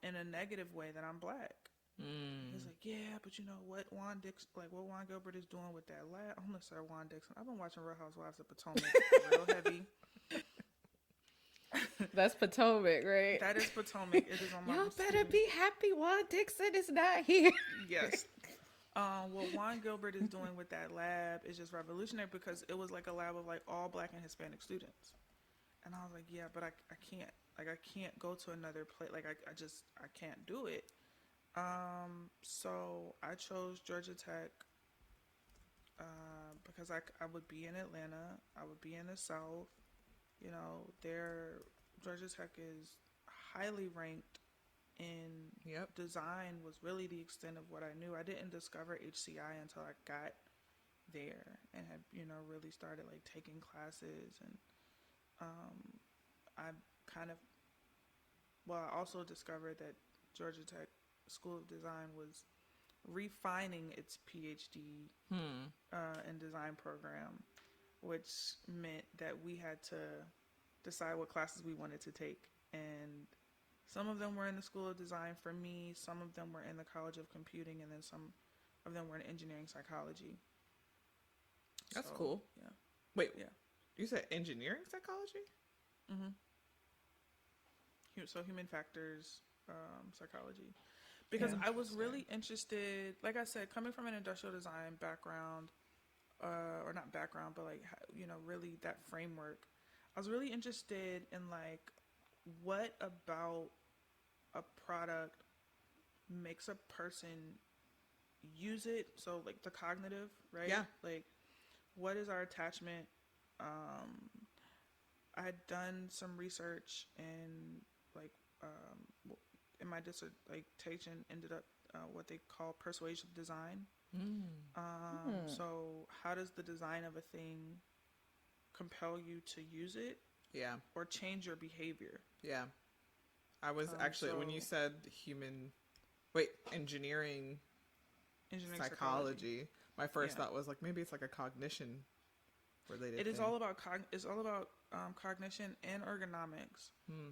[SPEAKER 2] in a negative way that I'm black? He's like, yeah, but you know what Juan Gilbert is doing with that lab. I'm gonna start Juan Dixon. I've been watching Real Housewives of Potomac real heavy.
[SPEAKER 1] That's Potomac, right?
[SPEAKER 2] That is Potomac. It is on my
[SPEAKER 1] Y'all better
[SPEAKER 2] receipt.
[SPEAKER 1] be happy Juan Dixon is not here.
[SPEAKER 2] Yes. What Juan Gilbert is doing with that lab is just revolutionary, because it was like a lab of like all Black and Hispanic students. And I was like, yeah, but I can't. Like, I can't go to another place. Like, I can't do it. So I chose Georgia Tech because I would be in Atlanta. I would be in the South. You know, Georgia Tech is highly ranked in design, was really the extent of what I knew. I didn't discover HCI until I got there and had, really started like taking classes. And I also discovered that Georgia Tech School of Design was refining its PhD in design program, which meant that we had to decide what classes we wanted to take. And some of them were in the School of Design for me, some of them were in the College of Computing, and then some of them were in engineering psychology.
[SPEAKER 3] That's
[SPEAKER 2] So,
[SPEAKER 3] cool.
[SPEAKER 2] Yeah.
[SPEAKER 3] Wait,
[SPEAKER 2] Yeah.
[SPEAKER 3] you said engineering psychology?
[SPEAKER 2] Mm-hmm. So human factors psychology. Because I was really interested, like I said, coming from an industrial design background, or not background, but like, really that framework. I was really interested in like, what about a product makes a person use it? So like the cognitive, right?
[SPEAKER 3] Yeah.
[SPEAKER 2] Like, what is our attachment? I had done some research and like, in my dissertation ended up what they call persuasive design. So how does the design of a thing compel you to use it?
[SPEAKER 3] Yeah.
[SPEAKER 2] Or change your behavior?
[SPEAKER 3] Yeah. I was actually, when you said engineering psychology, my first thought was like, maybe it's like a cognition related
[SPEAKER 2] It is
[SPEAKER 3] thing.
[SPEAKER 2] all about cognition and ergonomics.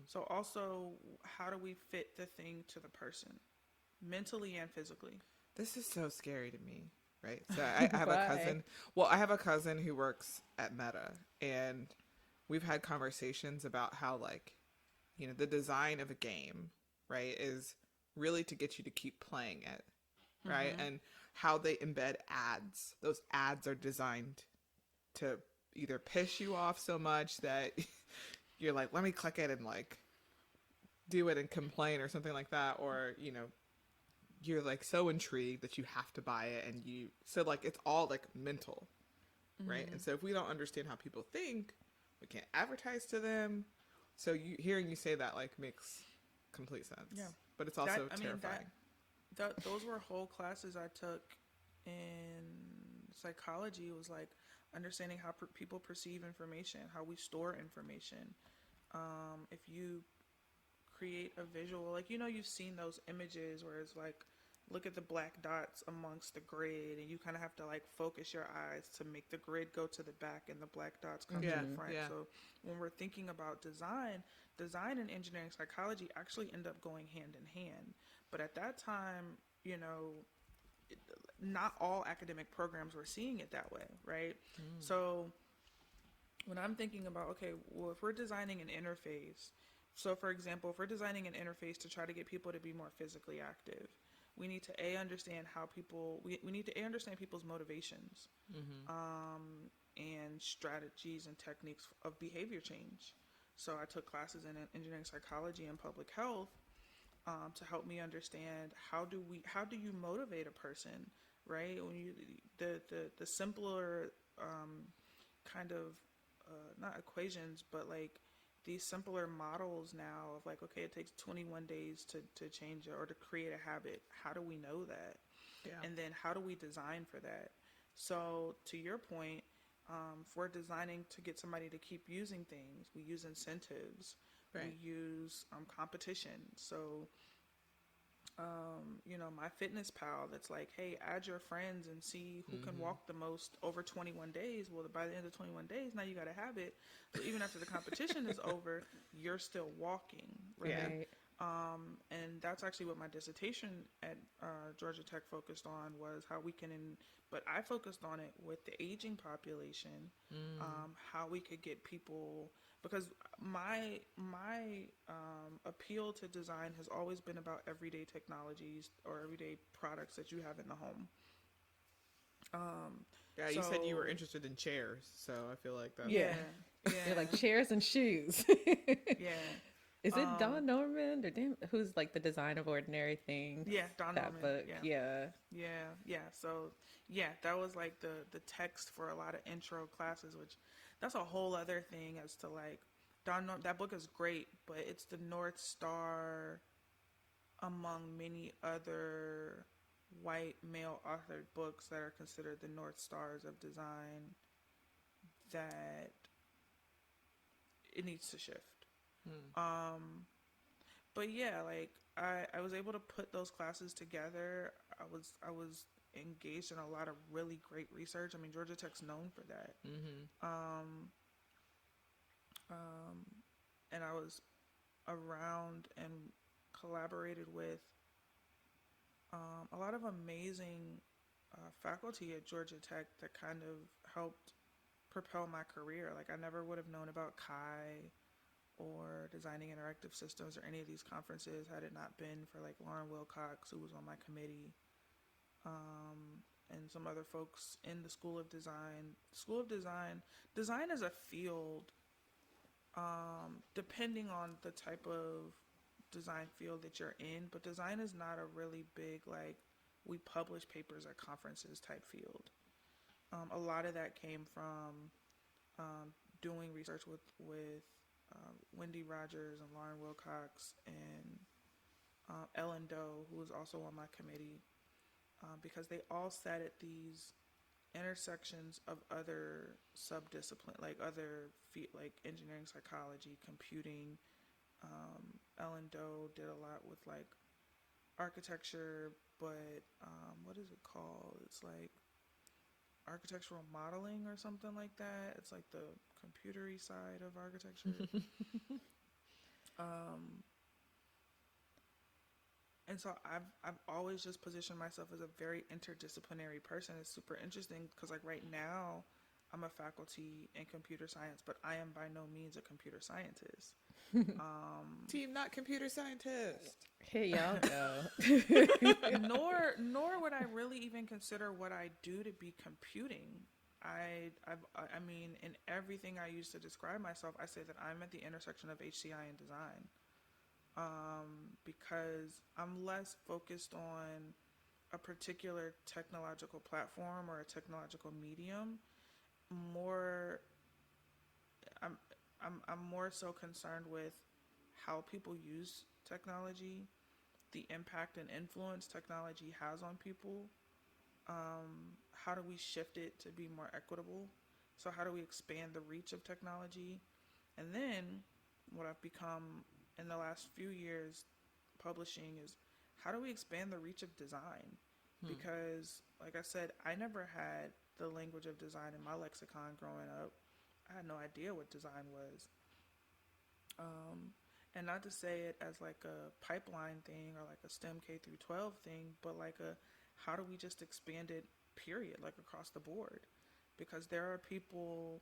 [SPEAKER 2] So also, how do we fit the thing to the person, mentally and physically?
[SPEAKER 3] This is so scary to me, right? So I have a cousin. Well, I have a cousin who works at Meta, and we've had conversations about how, like, the design of a game, right, is really to get you to keep playing it, right? And how they embed ads. Those ads are designed to either piss you off so much that you're like, let me click it and like do it and complain or something like that, or you're like so intrigued that you have to buy it, and so like it's all like mental, right? And so if we don't understand how people think, we can't advertise to them. So hearing you say that like makes complete sense.
[SPEAKER 2] Yeah.
[SPEAKER 3] But it's also
[SPEAKER 2] I mean,
[SPEAKER 3] terrifying.
[SPEAKER 2] those were whole classes I took in psychology. It was like understanding how people perceive information, how we store information. If you create a visual, like, you've seen those images where it's like, look at the black dots amongst the grid, and you kind of have to like focus your eyes to make the grid go to the back and the black dots come to the front.
[SPEAKER 3] Yeah.
[SPEAKER 2] So when we're thinking about design and engineering psychology actually end up going hand in hand. But at that time, not all academic programs were seeing it that way, right? So when I'm thinking about, okay, well, if we're designing an interface, so for example, if we're designing an interface to try to get people to be more physically active, we need to understand how people, we need to understand people's motivations, and strategies and techniques of behavior change. So I took classes in engineering psychology and public health, to help me understand how do you motivate a person, right? When you the simpler kind of not equations, but like these simpler models now of like, okay, it takes 21 days to change it or to create a habit. How do we know that?
[SPEAKER 3] Yeah.
[SPEAKER 2] And then how do we design for that? So to your point, if we're designing to get somebody to keep using things, we use incentives,
[SPEAKER 3] Right.
[SPEAKER 2] we use competition. So my fitness pal that's like, hey, add your friends and see who can walk the most over 21 days. Well, by the end of 21 days, now you got a habit. So even after the competition is over, you're still walking, right?
[SPEAKER 1] Right.
[SPEAKER 2] And that's actually what my dissertation at Georgia Tech focused on, was how we can, but I focused on it with the aging population, how we could get people, because my appeal to design has always been about everyday technologies or everyday products that you have in the home.
[SPEAKER 3] Yeah, you said you were interested in chairs, so I feel like that's...
[SPEAKER 2] Yeah.
[SPEAKER 1] They're like chairs and shoes.
[SPEAKER 2] Yeah.
[SPEAKER 1] Is it Don Norman or who's like the design of ordinary things?
[SPEAKER 2] Yeah, Don
[SPEAKER 1] that
[SPEAKER 2] Norman.
[SPEAKER 1] book.
[SPEAKER 2] Yeah. So that was like the text for a lot of intro classes, which that's a whole other thing as to like that book is great, but it's the North Star among many other white male authored books that are considered the North Stars of design, that it needs to shift. But yeah, like I was able to put those classes together. I was engaged in a lot of really great research. I mean, Georgia Tech's known for that. And I was around and collaborated with a lot of amazing faculty at Georgia Tech that kind of helped propel my career. Like I never would have known about Kai or designing interactive systems or any of these conferences had it not been for like Lauren Wilcox, who was on my committee, and some other folks in the School of Design. Design is a field, depending on the type of design field that you're in, but design is not a really big, like, we publish papers at conferences type field. A lot of that came from doing research with Wendy Rogers and Lauren Wilcox and Ellen Doe, who was also on my committee, because they all sat at these intersections of other subdiscipline, like other like engineering, psychology, computing. Ellen Doe did a lot with like architecture, but what is it called? It's like architectural modeling or something like that. It's like the computery side of architecture. And so I've always just positioned myself as a very interdisciplinary person. It's super interesting because like right now I'm a faculty in computer science, but I am by no means a computer scientist.
[SPEAKER 3] Team not computer scientist.
[SPEAKER 1] Here y'all go.
[SPEAKER 2] Nor would I really even consider what I do to be computing. I mean, in everything I use to describe myself, I say that I'm at the intersection of HCI and design, because I'm less focused on a particular technological platform or a technological medium. More, I'm I'm more so concerned with how people use technology, the impact and influence technology has on people. How do we shift it to be more equitable? So how do we expand the reach of technology? And then what I've become in the last few years publishing is how do we expand the reach of design? Because, like I said, I never had the language of design in my lexicon growing up. I had no idea what design was. And not to say it as like a pipeline thing or like a STEM K through 12 thing, but like a how do we just expand it, period, like across the board? Because there are people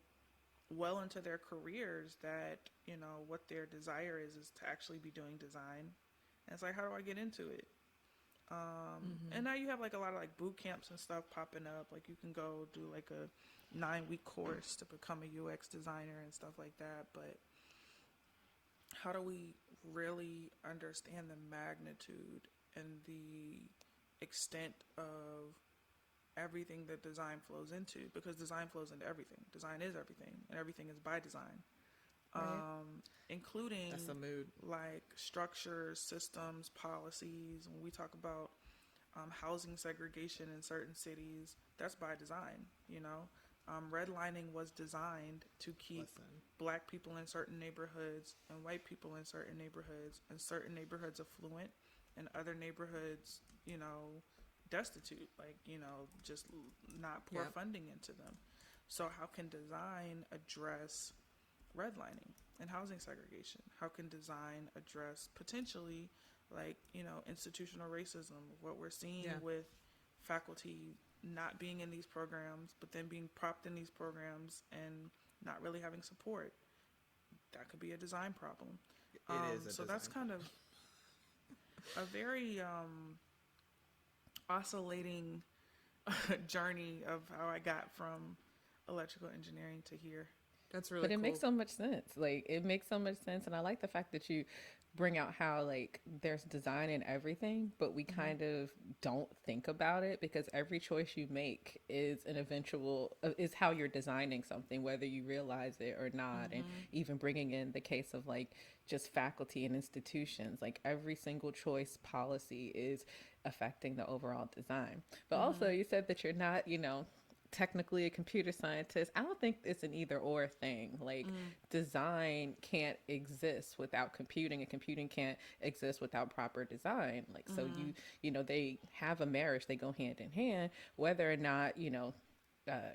[SPEAKER 2] well into their careers that, you know, what their desire is to actually be doing design. And it's like, how do I get into it? And now you have like a lot of like boot camps and stuff popping up. Like you can go do like a 9-week course to become a UX designer and stuff like that. But how do we really understand the magnitude and the extent of everything that design flows into? Because design flows into everything. Design is everything, and everything is by design.
[SPEAKER 1] Right.
[SPEAKER 2] Including
[SPEAKER 3] That's the mood.
[SPEAKER 2] like structures, systems, policies. When we talk about housing segregation in certain cities, that's by design. You know, redlining was designed to keep black people in certain neighborhoods and white people in certain neighborhoods affluent, and other neighborhoods, you know, destitute. Like, you know, just not pour funding into them. So how can design address redlining and housing segregation? How can design address potentially, like, you know, institutional racism, what we're seeing with faculty not being in these programs, but then being propped in these programs and not really having support? That could be a design problem.
[SPEAKER 3] It is a
[SPEAKER 2] so
[SPEAKER 3] design
[SPEAKER 2] that's kind of a very oscillating journey of how I got from electrical engineering to here.
[SPEAKER 3] That's really
[SPEAKER 1] But it
[SPEAKER 3] cool.
[SPEAKER 1] makes so much sense. Like it makes so much sense, and I like the fact that you bring out how like there's design in everything, but we kind of don't think about it because every choice you make is an eventual is how you're designing something, whether you realize it or not. And even bringing in the case of like just faculty and institutions, like every single choice policy is affecting the overall design. But also, you said that you're not, you know, technically a computer scientist. I don't think it's an either or thing. Like design can't exist without computing, and computing can't exist without proper design. Like so you know, they have a marriage, they go hand in hand, whether or not, you know,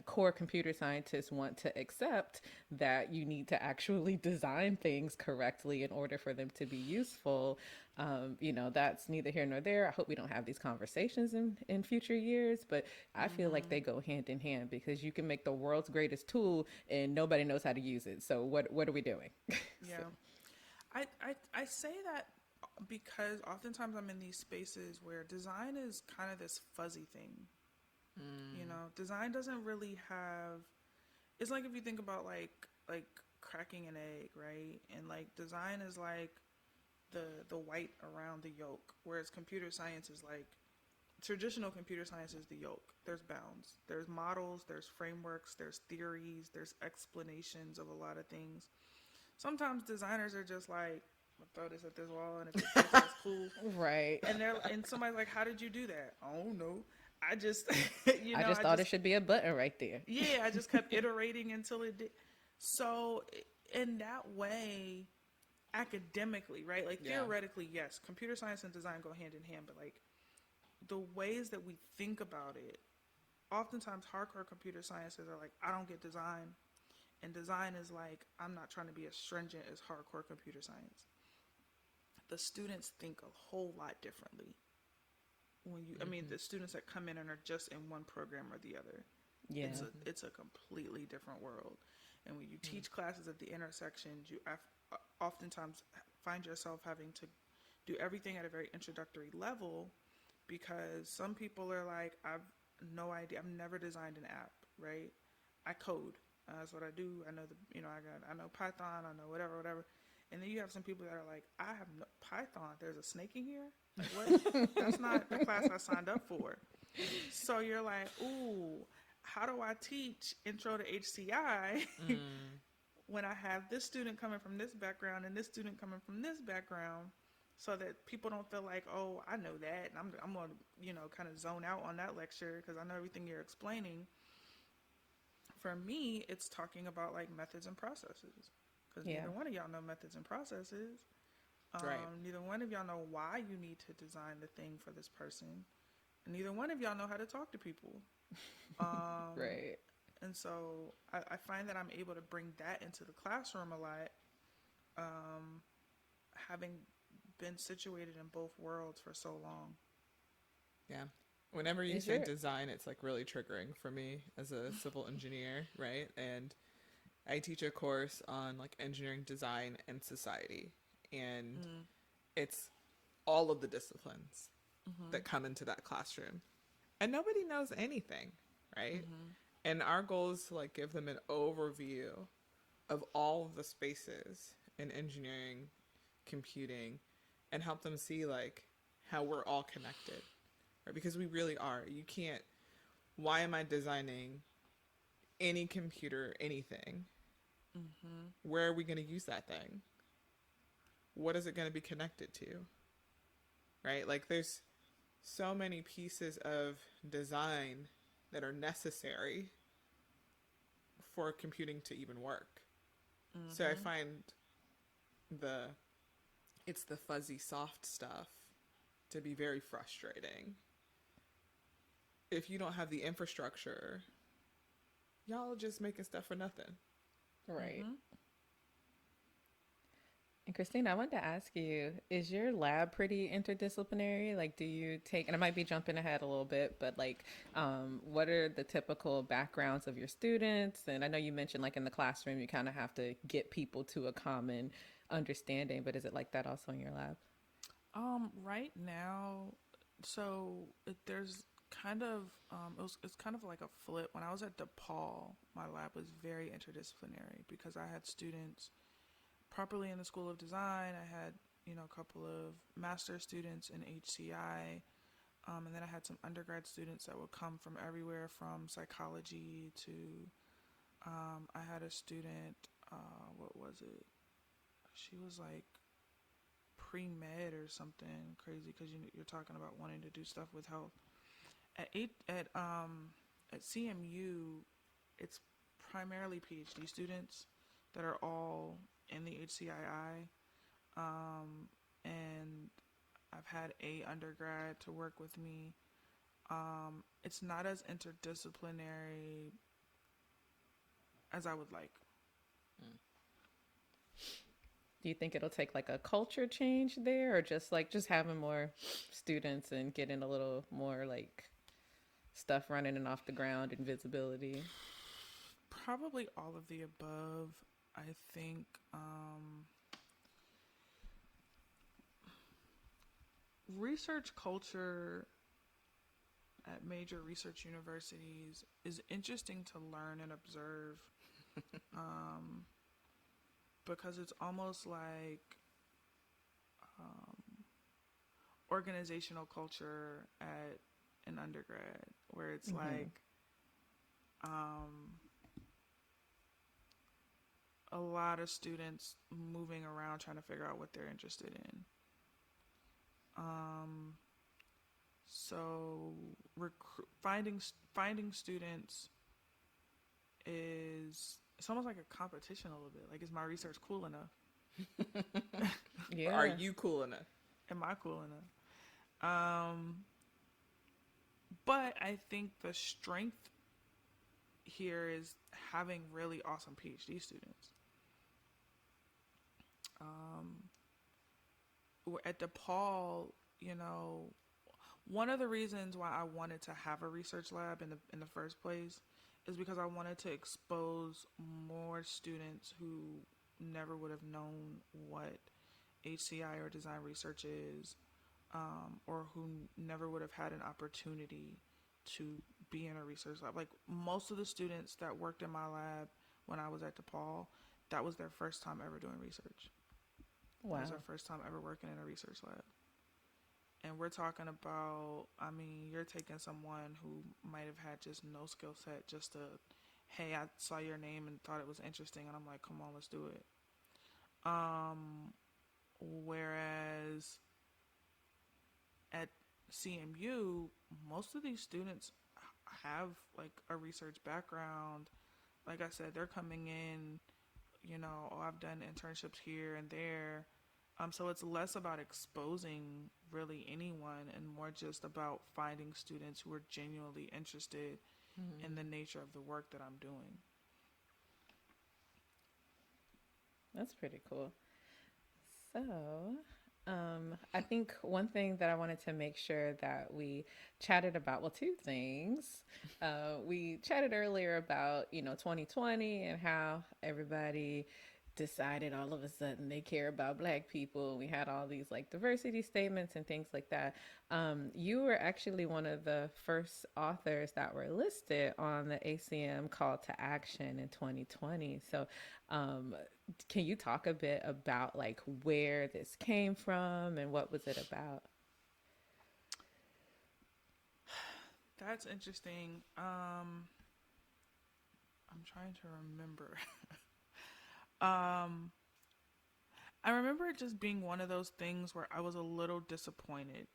[SPEAKER 1] core computer scientists want to accept that you need to actually design things correctly in order for them to be useful. You know, that's neither here nor there. I hope we don't have these conversations in future years, but I feel like they go hand in hand because you can make the world's greatest tool and nobody knows how to use it. So what are we doing?
[SPEAKER 2] Yeah. I say that because oftentimes I'm in these spaces where design is kind of this fuzzy thing. You know, design doesn't really have. It's like if you think about like cracking an egg, right? And like design is like the white around the yolk, whereas computer science is like traditional computer science is the yolk. There's bounds, there's models, there's frameworks, there's theories, there's explanations of a lot of things. Sometimes designers are just like, I'll throw this at this wall, and if it fits, that's cool.
[SPEAKER 1] Right.
[SPEAKER 2] And somebody's like, how did you do that? I don't know. I just, you know,
[SPEAKER 1] I just thought it should be a button right there.
[SPEAKER 2] yeah, I just kept iterating until it did. So in that way, academically, right? Like theoretically, yes, computer science and design go hand in hand, but like the ways that we think about it, oftentimes hardcore computer scientists are like, I don't get design. And design is like, I'm not trying to be as stringent as hardcore computer science. The students think a whole lot differently. When you, I mean, the students that come in and are just in one program or the other,
[SPEAKER 1] Yeah.
[SPEAKER 2] it's a completely different world. And when you teach classes at the intersections, you oftentimes find yourself having to do everything at a very introductory level, because some people are like, I've no idea, I've never designed an app, right? I code. That's what I do. I know I know Python. I know whatever. And then you have some people that are like, I have no Python. There's a snake in here. Like, what? That's not the class I signed up for. So you're like, ooh, how do I teach intro to HCI when I have this student coming from this background and this student coming from this background, so that people don't feel like, oh, I know that, and I'm going to, kind of zone out on that lecture because I know everything you're explaining. For me, it's talking about like methods and processes, because neither one of y'all know methods and processes.
[SPEAKER 3] Right.
[SPEAKER 2] Neither one of y'all know why you need to design the thing for this person. And neither one of y'all know how to talk to people.
[SPEAKER 1] Right.
[SPEAKER 2] And so I find that I'm able to bring that into the classroom a lot, having been situated in both worlds for so long.
[SPEAKER 3] Yeah. Whenever you say design, it's like really triggering for me as a civil engineer, right? And I teach a course on like engineering design and society. And it's all of the disciplines that come into that classroom. And nobody knows anything, right? And our goal is to like give them an overview of all of the spaces in engineering, computing, and help them see like how we're all connected. Because we really are. You can't, why am I designing any computer, anything? Where are we going to use that thing? What is it going to be connected to? Right? Like there's so many pieces of design that are necessary for computing to even work. So I find it's the fuzzy soft stuff to be very frustrating. If you don't have the infrastructure, y'all just making stuff for nothing.
[SPEAKER 1] Right. And Christina, I wanted to ask you, is your lab pretty interdisciplinary? Like, do you take, and I might be jumping ahead a little bit, but like, what are the typical backgrounds of your students? And I know you mentioned like in the classroom, you kind of have to get people to a common understanding, but is it like that also in your lab?
[SPEAKER 2] Right now, there's kind of, it's kind of like a flip. When I was at DePaul, my lab was very interdisciplinary because I had students properly in the School of Design. I had, a couple of master's students in HCI. And then I had some undergrad students that would come from everywhere from psychology to, I had a student, what was it? She was like pre-med or something crazy, because you're talking about wanting to do stuff with health. At CMU, it's primarily PhD students that are all in the HCII, and I've had a undergrad to work with me. It's not as interdisciplinary as I would like.
[SPEAKER 1] Do you think it'll take like a culture change there, or just having more students and getting a little more like stuff running and off the ground and visibility?
[SPEAKER 2] Probably all of the above. I think research culture at major research universities is interesting to learn and observe, because it's almost like organizational culture at an undergrad, where it's like a lot of students moving around trying to figure out what they're interested in. So finding students it's almost like a competition a little bit. Like, is my research cool enough?
[SPEAKER 1] Yeah.
[SPEAKER 3] Are you cool enough?
[SPEAKER 2] Am I cool enough? But I think the strength here is having really awesome PhD students. At DePaul, one of the reasons why I wanted to have a research lab in the first place is because I wanted to expose more students who never would have known what HCI or design research is, or who never would have had an opportunity to be in a research lab. Like most of the students that worked in my lab when I was at DePaul, that was their first time ever doing research.
[SPEAKER 1] Wow.
[SPEAKER 2] That was their first time ever working in a research lab. And we're talking about, I mean, you're taking someone who might have had just no skill set, just to, hey, I saw your name and thought it was interesting, and I'm like, come on, let's do it. Whereas at CMU, most of these students have like a research background. Like I said, they're coming in, you know, oh, I've done internships here and there. So it's less about exposing really anyone and more just about finding students who are genuinely interested in the nature of the work that I'm doing.
[SPEAKER 1] That's pretty cool. So, I think one thing that I wanted to make sure that we chatted about, well, two things. We chatted earlier about, 2020 and how everybody decided all of a sudden they care about Black people. We had all these like diversity statements and things like that. You were actually one of the first authors that were listed on the ACM Call to Action in 2020. So can you talk a bit about like where this came from and what was it about?
[SPEAKER 2] That's interesting. I'm trying to remember. I remember it just being one of those things where I was a little disappointed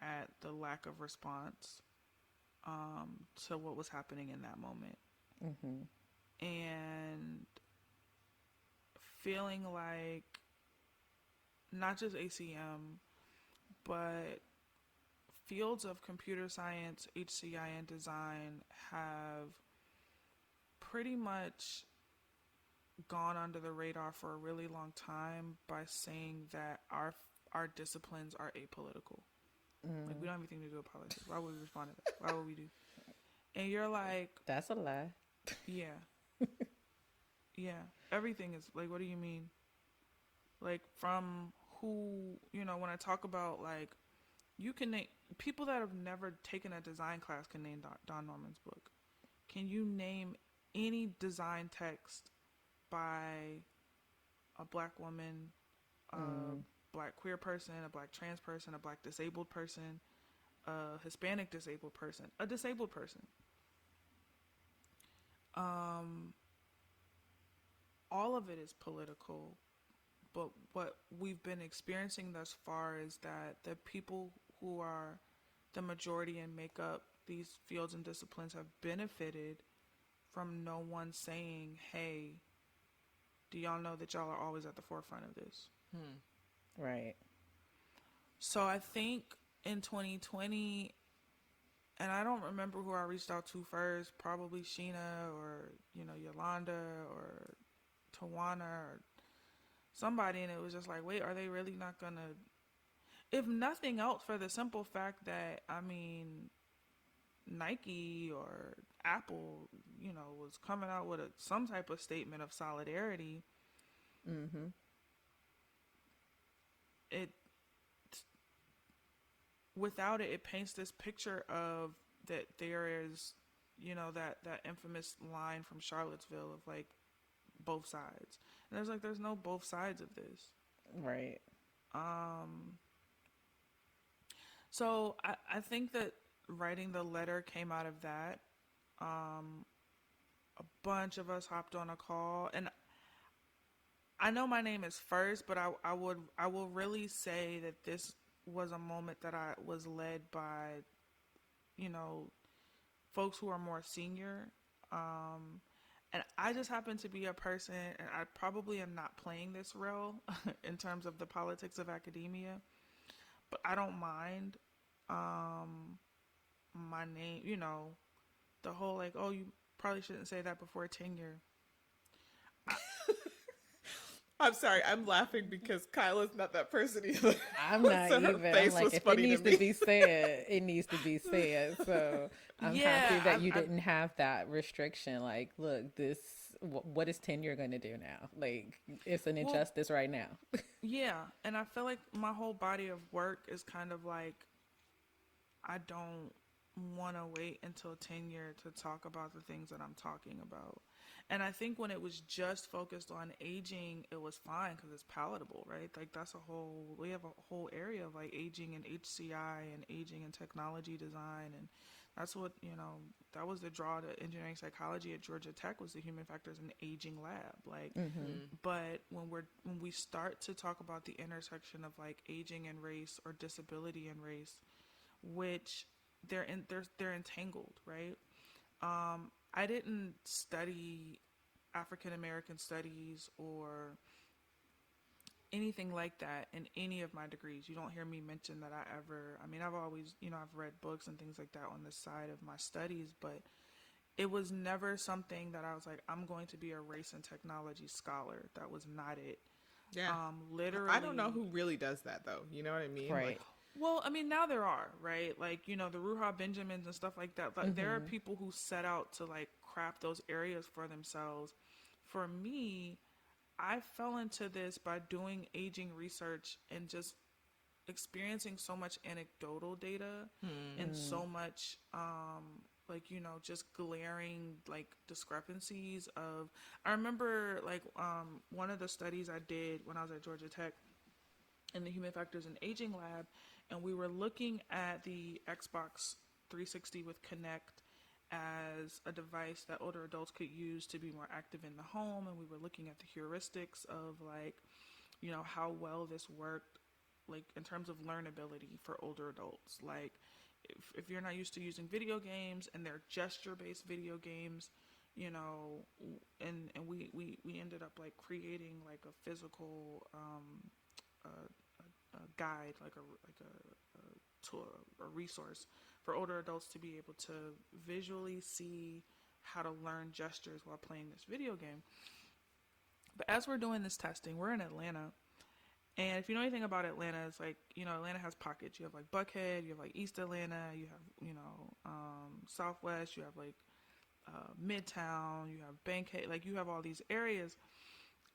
[SPEAKER 2] at the lack of response to what was happening in that moment. And feeling like not just ACM, but fields of computer science, HCI, and design have pretty much gone under the radar for a really long time by saying that our disciplines are apolitical. Like we don't have anything to do with politics. Why would we respond to that? Why would we do? And you're like,
[SPEAKER 1] that's a lie.
[SPEAKER 2] Yeah. Yeah. Everything is like, what do you mean? Like from who, when I talk about like, you can name people that have never taken a design class can name Don Norman's book. Can you name any design text by a Black woman, a Black queer person, a Black trans person, a Black disabled person, a Hispanic disabled person, a disabled person? All of it is political, but what we've been experiencing thus far is that the people who are the majority and make up these fields and disciplines have benefited from no one saying, hey, do y'all know that y'all are always at the forefront of this?
[SPEAKER 1] Right.
[SPEAKER 2] So I think in 2020, and I don't remember who I reached out to first, probably Sheena or, Yolanda or Tawana or somebody, and it was just like, wait, are they really not gonna, if nothing else, for the simple fact that, Nike or Apple, was coming out with some type of statement of solidarity. It, without it, it paints this picture of that there is, that infamous line from Charlottesville of like both sides. And there's no both sides of this.
[SPEAKER 1] Right.
[SPEAKER 2] So I think that writing the letter came out of that. A bunch of us hopped on a call, and I know my name is first, but I will really say that this was a moment that I was led by, folks who are more senior. And I just happen to be a person, and I probably am not playing this role in terms of the politics of academia, but I don't mind my name, the whole like, oh, you probably shouldn't say that before tenure.
[SPEAKER 3] I'm sorry, I'm laughing because Kyla's not that person either.
[SPEAKER 1] I'm not
[SPEAKER 3] So her
[SPEAKER 1] even.
[SPEAKER 3] face
[SPEAKER 1] I'm like,
[SPEAKER 3] was
[SPEAKER 1] if it
[SPEAKER 3] funny
[SPEAKER 1] needs
[SPEAKER 3] to
[SPEAKER 1] to
[SPEAKER 3] me.
[SPEAKER 1] be said, it needs to be said. So I'm happy that you didn't have that restriction. Like, look, this what is tenure going to do now? Like, it's an
[SPEAKER 2] Well,
[SPEAKER 1] injustice right now.
[SPEAKER 2] yeah, and I feel like my whole body of work is kind of like I don't want to wait until tenure to talk about the things that I'm talking about. And I think when it was just focused on aging, it was fine because it's palatable, right? Like that's a whole, we have a whole area of like aging and HCI and aging and technology design. And that's what, that was the draw to engineering psychology at Georgia Tech was the human factors and aging lab. Like, but when we start to talk about the intersection of like aging and race or disability and race, which they're entangled, right? I didn't study African American studies or anything like that in any of my degrees. You don't hear me mention that I mean, I've always, I've read books and things like that on the side of my studies, but it was never something that I was like, I'm going to be a race and technology scholar. That was not it.
[SPEAKER 3] Yeah.
[SPEAKER 2] Literally.
[SPEAKER 3] I don't know who really does that though. You know what I mean?
[SPEAKER 1] Right.
[SPEAKER 3] Like,
[SPEAKER 2] Well, I mean, now there are, right? Like, the Ruha Benjamins and stuff like that. Like, there are people who set out to, like, craft those areas for themselves. For me, I fell into this by doing aging research and just experiencing so much anecdotal data and so much, like, just glaring, like, discrepancies of... I remember, like, one of the studies I did when I was at Georgia Tech in the Human Factors and Aging Lab, and we were looking at the Xbox 360 with Kinect as a device that older adults could use to be more active in the home, and we were looking at the heuristics of like, how well this worked, like in terms of learnability for older adults. Like, if you're not used to using video games and they're gesture-based video games, and we ended up like creating like a physical a guide, like a tool, a resource for older adults to be able to visually see how to learn gestures while playing this video game. But as we're doing this testing, we're in Atlanta. And if you know anything about Atlanta, it's like, Atlanta has pockets. You have like Buckhead, you have like East Atlanta, you have, Southwest, you have like Midtown, you have Bankhead, like you have all these areas.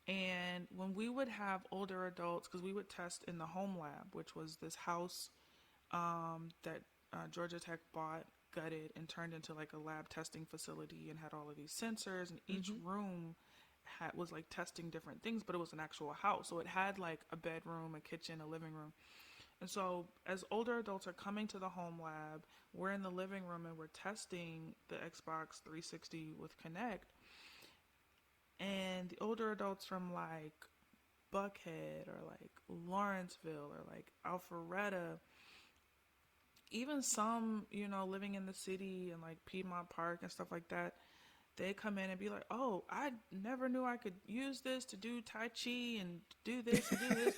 [SPEAKER 2] And when we would have older adults, because we would test in the home lab, which was this house that Georgia Tech bought, gutted, and turned into like a lab testing facility and had all of these sensors, and each room was like testing different things, but it was an actual house. So it had like a bedroom, a kitchen, a living room. And so as older adults are coming to the home lab, we're in the living room and we're testing the Xbox 360 with Kinect. And the older adults from like Buckhead or like Lawrenceville or like Alpharetta, even some, living in the city and like Piedmont Park and stuff like that, they come in and be like, oh, I never knew I could use this to do Tai Chi and do this and do this.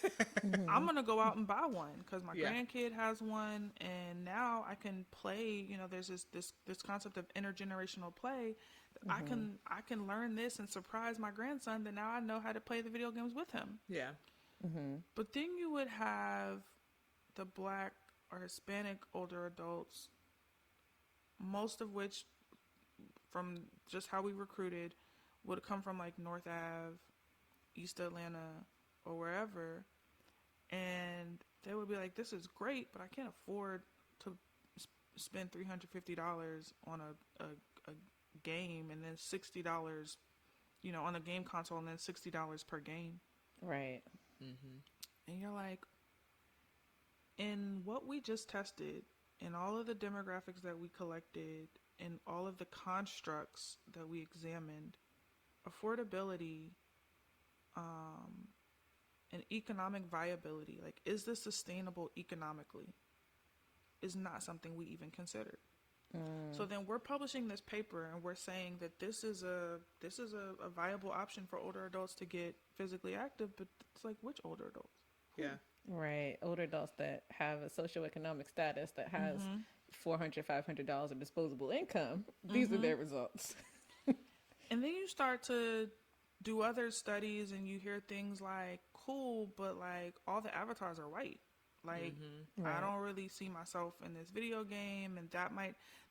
[SPEAKER 2] I'm going to go out and buy one because my grandkid has one. And now I can play, there's this concept of intergenerational play. I can learn this and surprise my grandson that now I know how to play the video games with him.
[SPEAKER 3] yeah.
[SPEAKER 2] But then you would have the Black or Hispanic older adults, most of which, from just how we recruited, would come from like North Ave, East Atlanta, or wherever. And they would be like, this is great, but I can't afford to spend $350 on a game and then $60, on a game console and then $60 per game.
[SPEAKER 1] Right.
[SPEAKER 2] And you're like, in what we just tested, in all of the demographics that we collected, in all of the constructs that we examined, affordability, and economic viability, like, is this sustainable economically, is not something we even considered. So then we're publishing this paper and we're saying that this is a viable option for older adults to get physically active, but it's like, which older adults?
[SPEAKER 3] Yeah.
[SPEAKER 1] Right. Older adults that have a socioeconomic status that has $400, $500 of disposable income. These are their results.
[SPEAKER 2] And then you start to do other studies and you hear things like, cool, but like all the avatars are white. Like, I
[SPEAKER 1] Right.
[SPEAKER 2] don't really see myself in this video game, and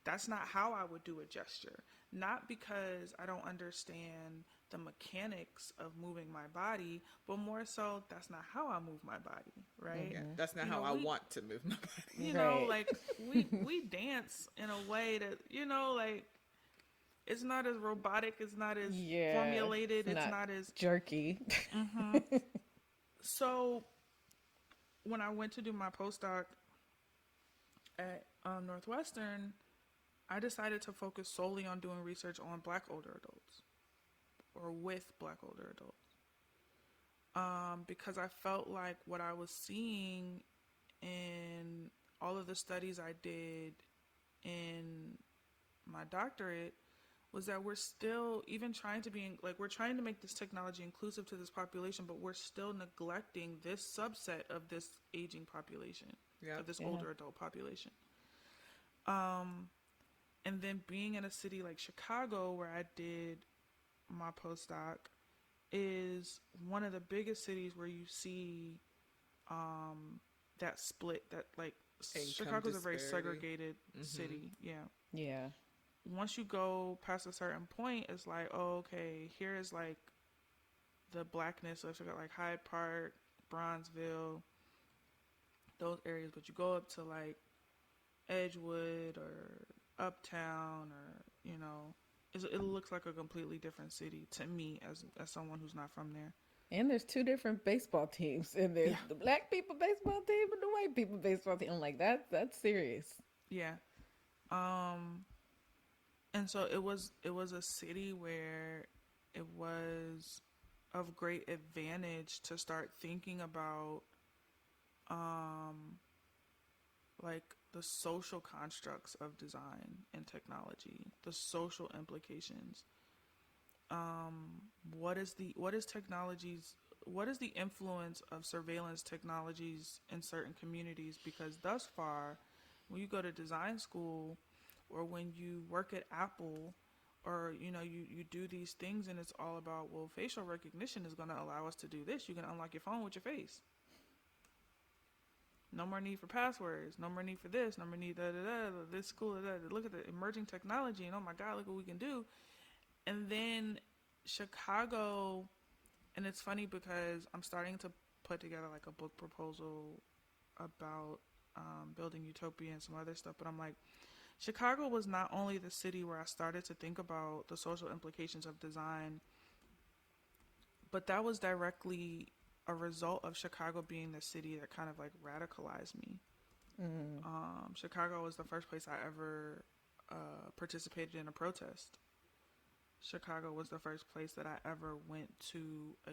[SPEAKER 2] that's not how I would do a gesture. Not because I don't understand the mechanics of moving my body, but more so, that's not how I move my body, right?
[SPEAKER 3] Yeah, that's not
[SPEAKER 2] You
[SPEAKER 3] how
[SPEAKER 2] know,
[SPEAKER 3] I want to move my body.
[SPEAKER 1] Right.
[SPEAKER 2] like we dance in a way that, like, it's not as robotic, it's not as
[SPEAKER 1] Yeah.
[SPEAKER 2] formulated,
[SPEAKER 1] It's
[SPEAKER 2] it's
[SPEAKER 1] not
[SPEAKER 2] not as
[SPEAKER 1] jerky.
[SPEAKER 2] so when I went to do my postdoc at Northwestern, I decided to focus solely on doing research on Black older adults or with Black older adults, because I felt like what I was seeing in all of the studies I did in my doctorate was that we're still even trying to we're trying to make this technology inclusive to this population, but we're still neglecting this subset of this aging population,
[SPEAKER 3] Yeah.
[SPEAKER 2] of this
[SPEAKER 1] Yeah.
[SPEAKER 2] older adult population. And then being in a city like Chicago, where I did my postdoc, is one of the biggest cities where you see that split, that like
[SPEAKER 3] Income
[SPEAKER 2] Chicago's a very
[SPEAKER 3] disparity.
[SPEAKER 2] segregated city. Yeah.
[SPEAKER 1] Yeah.
[SPEAKER 2] Once you go past a certain point, it's like, oh, okay, here is like the blackness of Chicago, like Hyde Park, Bronzeville, those areas. But you go up to like Edgewood or Uptown, or it looks like a completely different city to me as someone who's not from there.
[SPEAKER 1] And there's two different baseball teams, and there's
[SPEAKER 2] Yeah,
[SPEAKER 1] the black people baseball team and the white people baseball team. I'm like, that's serious.
[SPEAKER 2] yeah. And so it was a city where it was of great advantage to start thinking about like the social constructs of design and technology, the social implications. What is the influence of surveillance technologies in certain communities? Because thus far, when you go to design school or when you work at Apple, or you do these things and it's all about, well, facial recognition is going to allow us to do this. You can unlock your phone with your face. No more need for passwords. No more need for this. No more need this school. Look at the emerging technology, and oh my God, look what we can do. And then Chicago, and it's funny because I'm starting to put together like a book proposal about building utopia and some other stuff. But I'm like, Chicago was not only the city where I started to think about the social implications of design, but that was directly a result of Chicago being the city that kind of like radicalized me. Chicago was the first place I ever participated in a protest. Chicago was the first place that I ever went to a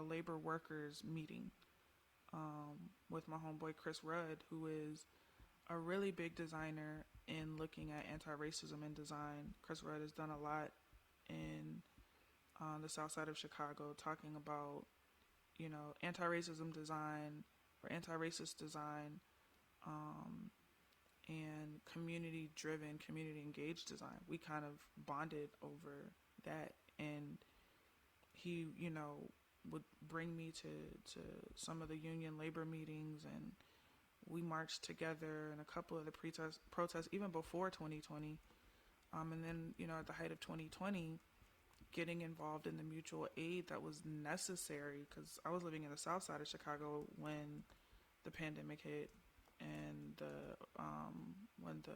[SPEAKER 2] labor workers meeting with my homeboy Chris Rudd, who is a really big designer in looking at anti-racism in design. Chris Rudd has done a lot in the south side of Chicago, talking about, anti-racism design or anti-racist design, and community-driven, community-engaged design. We kind of bonded over that, and he, would bring me to some of the union labor meetings, and we marched together in a couple of the protests even before 2020. And then, at the height of 2020, getting involved in the mutual aid that was necessary, because I was living in the south side of Chicago when the pandemic hit, and when the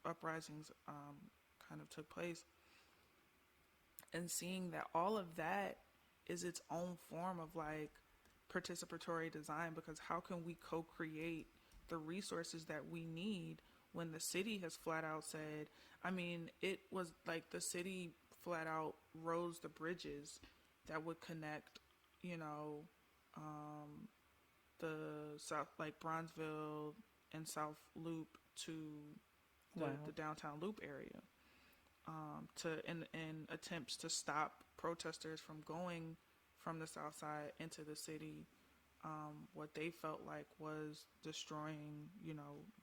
[SPEAKER 2] uprisings kind of took place, and seeing that all of that is its own form of like participatory design, because how can we co-create the resources that we need when the city has flat out said, it was like the city flat out rose the bridges that would connect, the South, like Bronzeville and South Loop, to
[SPEAKER 1] Wow.
[SPEAKER 2] the downtown Loop area, in attempts to stop protesters from going from the South Side into the city. What they felt like was destroying,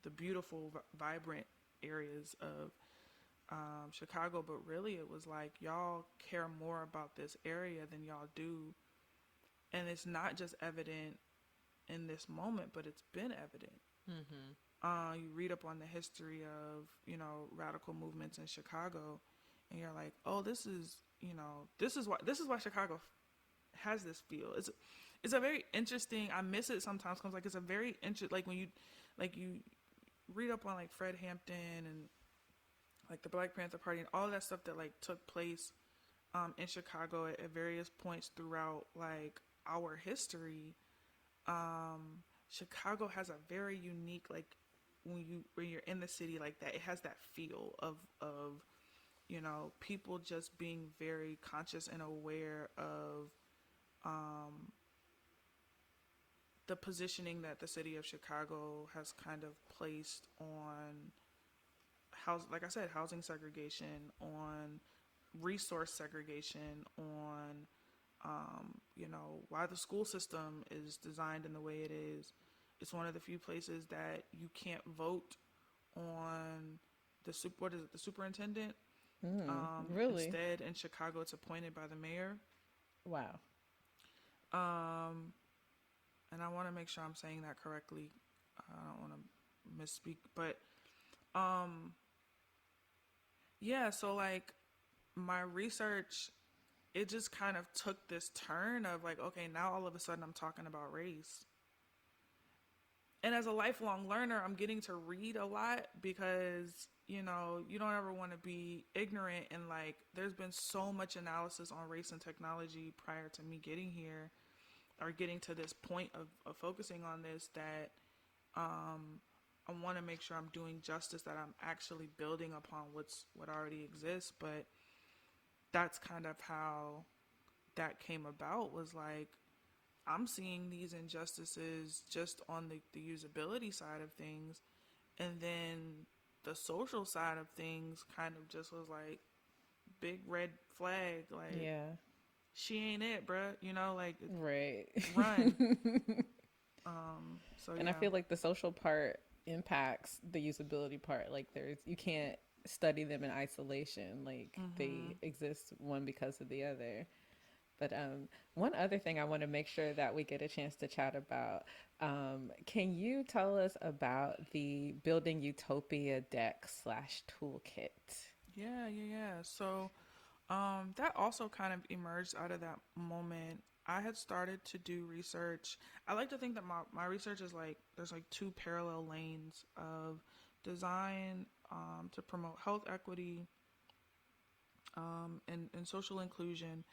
[SPEAKER 2] the beautiful, vibrant areas of Chicago. But really, it was like, y'all care more about this area than y'all do. And it's not just evident in this moment, but it's been evident. You read up on the history of, radical movements in Chicago, and you're like, oh, this is why Chicago has this feel. It's a very interesting. I miss it sometimes because like it's a very interesting, like when you read up on like Fred Hampton and like the Black Panther Party and all of that stuff that like took place in Chicago at various points throughout like our history. Chicago has a very unique, like when you're in the city like that, it has that feel of people just being very conscious and aware of the positioning that the city of Chicago has kind of placed on like I said, housing segregation, on resource segregation, on why the school system is designed in the way it is. It's one of the few places that you can't vote on the superintendent.
[SPEAKER 1] Really?
[SPEAKER 2] Instead, in Chicago, it's appointed by the mayor.
[SPEAKER 1] Wow.
[SPEAKER 2] And I want to make sure I'm saying that correctly. I don't want to misspeak, but yeah. So like my research, it just kind of took this turn of like, okay, now all of a sudden I'm talking about race. And as a lifelong learner, I'm getting to read a lot because, you don't ever want to be ignorant. And like, there's been so much analysis on race and technology prior to me getting here or getting to this point of focusing on this that I want to make sure I'm doing justice, that I'm actually building upon what already exists. But that's kind of how that came about, was like, I'm seeing these injustices just on the usability side of things. And then the social side of things kind of just was like, big red flag. Like,
[SPEAKER 1] Yeah.
[SPEAKER 2] she ain't it, bruh. Like,
[SPEAKER 1] Right.
[SPEAKER 2] run. So,
[SPEAKER 1] And
[SPEAKER 2] yeah.
[SPEAKER 1] I feel like the social part impacts the usability part. Like you can't study them in isolation. Like they exist one because of the other. But one other thing I want to make sure that we get a chance to chat about, can you tell us about the Building Utopia deck/toolkit?
[SPEAKER 2] Yeah. So, that also kind of emerged out of that moment. I had started to do research. I like to think that my research is like, there's like two parallel lanes of design to promote health equity and social inclusion.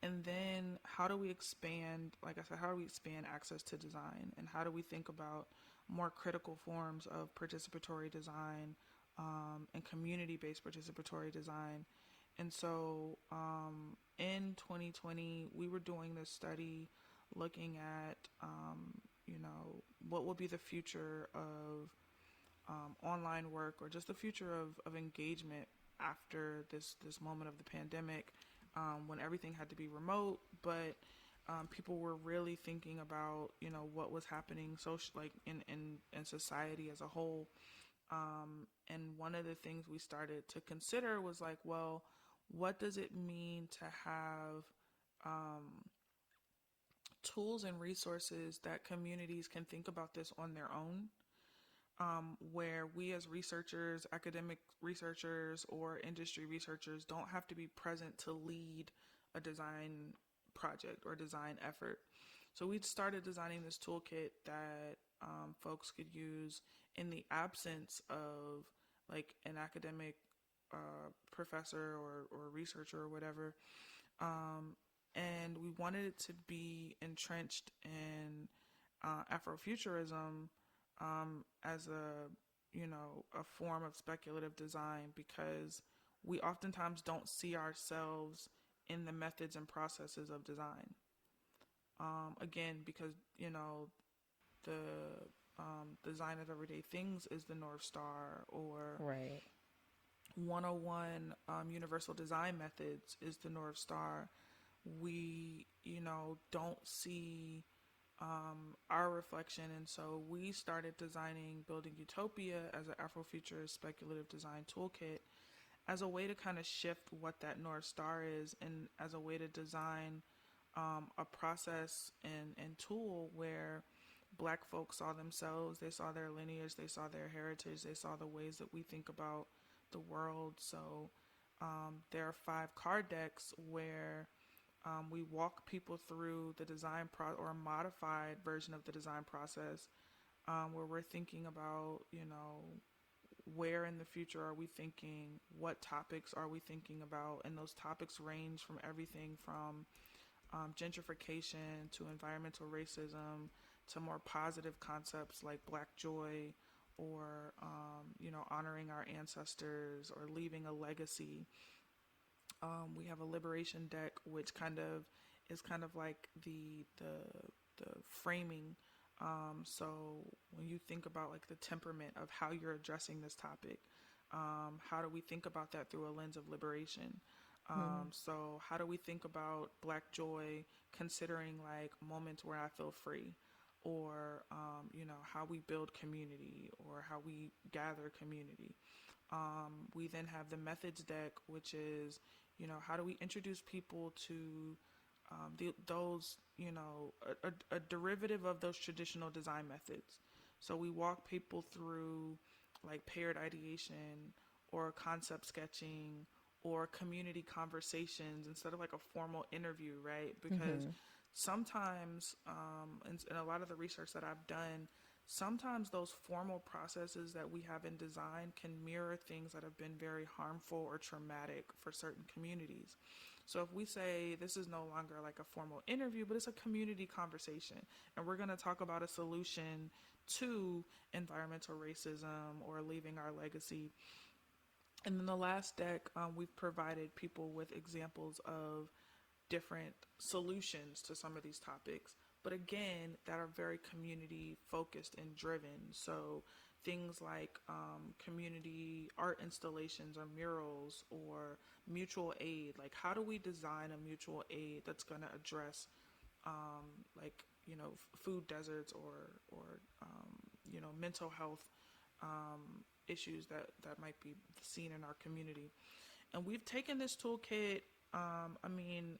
[SPEAKER 2] And then how do we expand, like I said, how do we expand access to design? And how do we think about more critical forms of participatory design and community-based participatory design? And so in 2020, we were doing this study looking at, what will be the future of online work, or just the future of engagement after this moment of the pandemic, when everything had to be remote, but people were really thinking about, what was happening like in society as a whole. And one of the things we started to consider was like, well, what does it mean to have tools and resources that communities can think about this on their own, where we as researchers, academic researchers, or industry researchers don't have to be present to lead a design project or design effort. So we started designing this toolkit that folks could use in the absence of like an academic professor or researcher or whatever. And we wanted it to be entrenched in Afrofuturism as a form of speculative design, because we oftentimes don't see ourselves in the methods and processes of design. Again, because the design of everyday things is the North Star, or
[SPEAKER 1] Right.
[SPEAKER 2] 101 universal design methods is the North Star. We don't see our reflection, and so we started designing Building Utopia as an Afrofuturist speculative design toolkit as a way to kind of shift what that North Star is, and as a way to design a process and tool where Black folks saw themselves, they saw their lineage, they saw their heritage, they saw the ways that we think about the world. So there are 5 card decks where we walk people through the or a modified version of the design process, where we're thinking about, where in the future are we thinking, what topics are we thinking about, and those topics range from everything from gentrification to environmental racism to more positive concepts like Black joy, or honoring our ancestors or leaving a legacy. We have a liberation deck, which is kind of like the framing. So when you think about like the temperament of how you're addressing this topic, how do we think about that through a lens of liberation? So how do we think about Black joy, considering like moments where I feel free, or how we build community, or how we gather community. We then have the methods deck, which is, how do we introduce people to those, a derivative of those traditional design methods. So we walk people through like paired ideation, or concept sketching, or community conversations instead of like a formal interview, right? Because sometimes, in a lot of the research that I've done, sometimes those formal processes that we have in design can mirror things that have been very harmful or traumatic for certain communities. So if we say this is no longer like a formal interview, but it's a community conversation, and we're going to talk about a solution to environmental racism or leaving our legacy. And then the last deck, we've provided people with examples of different solutions to some of these topics, but again, that are very community focused and driven. So things like community art installations or murals, or mutual aid. Like, how do we design a mutual aid that's going to address food deserts, or mental health issues that might be seen in our community. And we've taken this toolkit,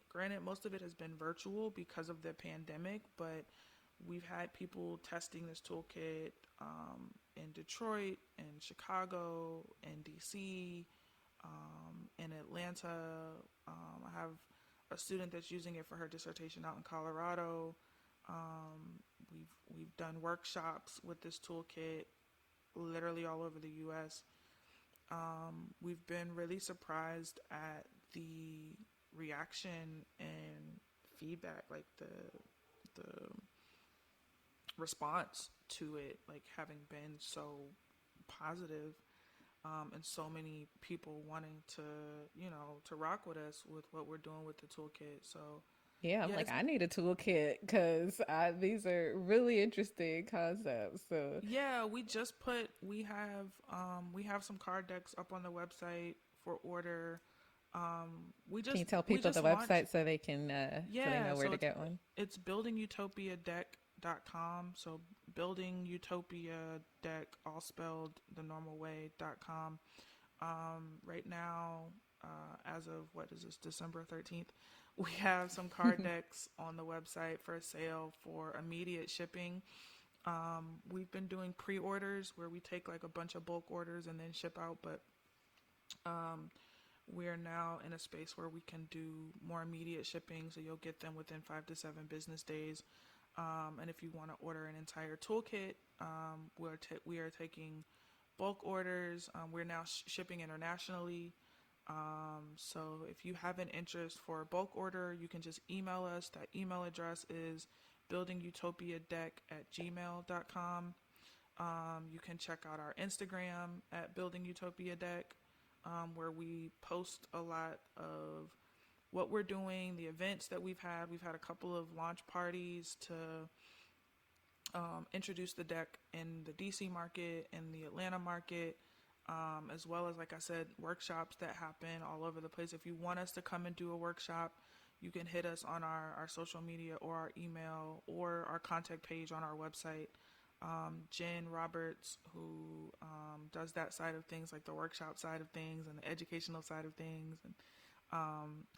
[SPEAKER 2] granted, most of it has been virtual because of the pandemic, but we've had people testing this toolkit in Detroit, in Chicago, in DC, in Atlanta. I have a student that's using it for her dissertation out in Colorado. We've done workshops with this toolkit literally all over the U.S. We've been really surprised at the reaction and feedback, like the response to it, like having been so positive, and so many people wanting to rock with us with what we're doing with the toolkit. So
[SPEAKER 1] Yeah, I'm
[SPEAKER 2] yeah,
[SPEAKER 1] like, I need a toolkit because these are really interesting concepts. So,
[SPEAKER 2] yeah, we have some card decks up on the website for order. We
[SPEAKER 1] can you
[SPEAKER 2] just
[SPEAKER 1] tell
[SPEAKER 2] we
[SPEAKER 1] people the
[SPEAKER 2] just launched.
[SPEAKER 1] website so they can so they
[SPEAKER 2] Yeah,
[SPEAKER 1] know where
[SPEAKER 2] so
[SPEAKER 1] to get one?
[SPEAKER 2] it's buildingutopiadeck.com. So building utopia deck, all spelled the normal way.com. Right now, as of what is this, December 13th, we have some card decks on the website for sale for immediate shipping. We've been doing pre-orders where we take like a bunch of bulk orders and then ship out, but we are now in a space where we can do more immediate shipping, so you'll get them within 5 to 7 business days. And if you want to order an entire toolkit, we are taking bulk orders. We're now shipping internationally. So if you have an interest for a bulk order, you can just email us. That email address is buildingutopiadeck@gmail.com. You can check out our Instagram at buildingutopiadeck, where we post a lot of what we're doing, the events that we've had. We've had a couple of launch parties to introduce the deck in the DC market and the Atlanta market, as well as, like I said, workshops that happen all over the place. If you want us to come and do a workshop, you can hit us on our social media or our email or our contact page on our website. Jen Roberts, who does that side of things, like the workshop side of things and the educational side of things, and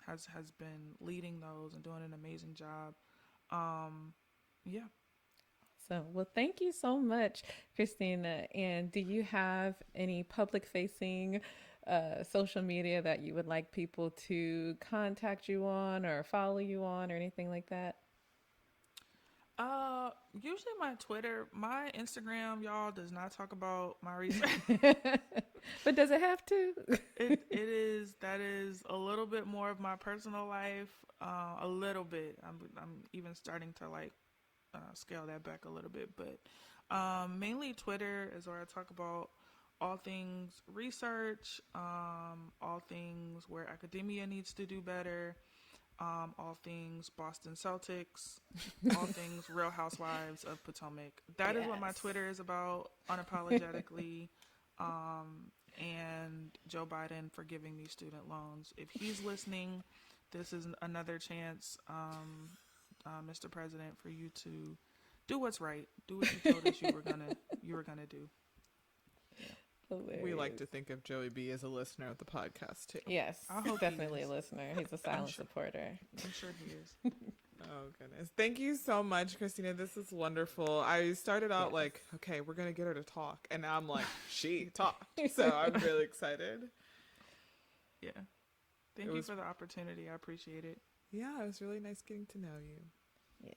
[SPEAKER 2] has been leading those and doing an amazing job. Yeah.
[SPEAKER 1] Awesome. Well, thank you so much, Christina. And do you have any public facing social media that you would like people to contact you on or follow you on or anything like that?
[SPEAKER 2] Usually my Twitter, my Instagram, y'all, does not talk about my research.
[SPEAKER 1] But does it have to?
[SPEAKER 2] That is a little bit more of my personal life, a little bit. I'm even starting to like scale that back a little bit, but mainly Twitter is where I talk about all things research, all things where academia needs to do better, all things Boston Celtics, all things Real Housewives of Potomac. That is what my
[SPEAKER 1] Yes.
[SPEAKER 2] Twitter is about, unapologetically. And Joe Biden for giving me student loans. If he's listening, this is another chance, Mr. President, for you to do what's right. Do what you told us you were gonna do.
[SPEAKER 3] We like
[SPEAKER 1] Hilarious.
[SPEAKER 3] to think of Joey B as a listener of the podcast too.
[SPEAKER 1] Yes,
[SPEAKER 2] I
[SPEAKER 1] he's
[SPEAKER 2] hope he
[SPEAKER 1] definitely a
[SPEAKER 2] is.
[SPEAKER 1] listener. He's a silent
[SPEAKER 2] sure.
[SPEAKER 1] supporter.
[SPEAKER 2] I'm sure he is.
[SPEAKER 3] Oh goodness. Thank you so much, Christina. This is wonderful. I started out
[SPEAKER 1] Yes.
[SPEAKER 3] like, okay, we're gonna get her to talk. And now I'm like, she talked. So I'm really excited.
[SPEAKER 2] Yeah. Thank
[SPEAKER 3] It
[SPEAKER 2] you
[SPEAKER 3] was-
[SPEAKER 2] for the opportunity. I appreciate it.
[SPEAKER 3] Yeah, it was really nice getting to know you.
[SPEAKER 1] Yes.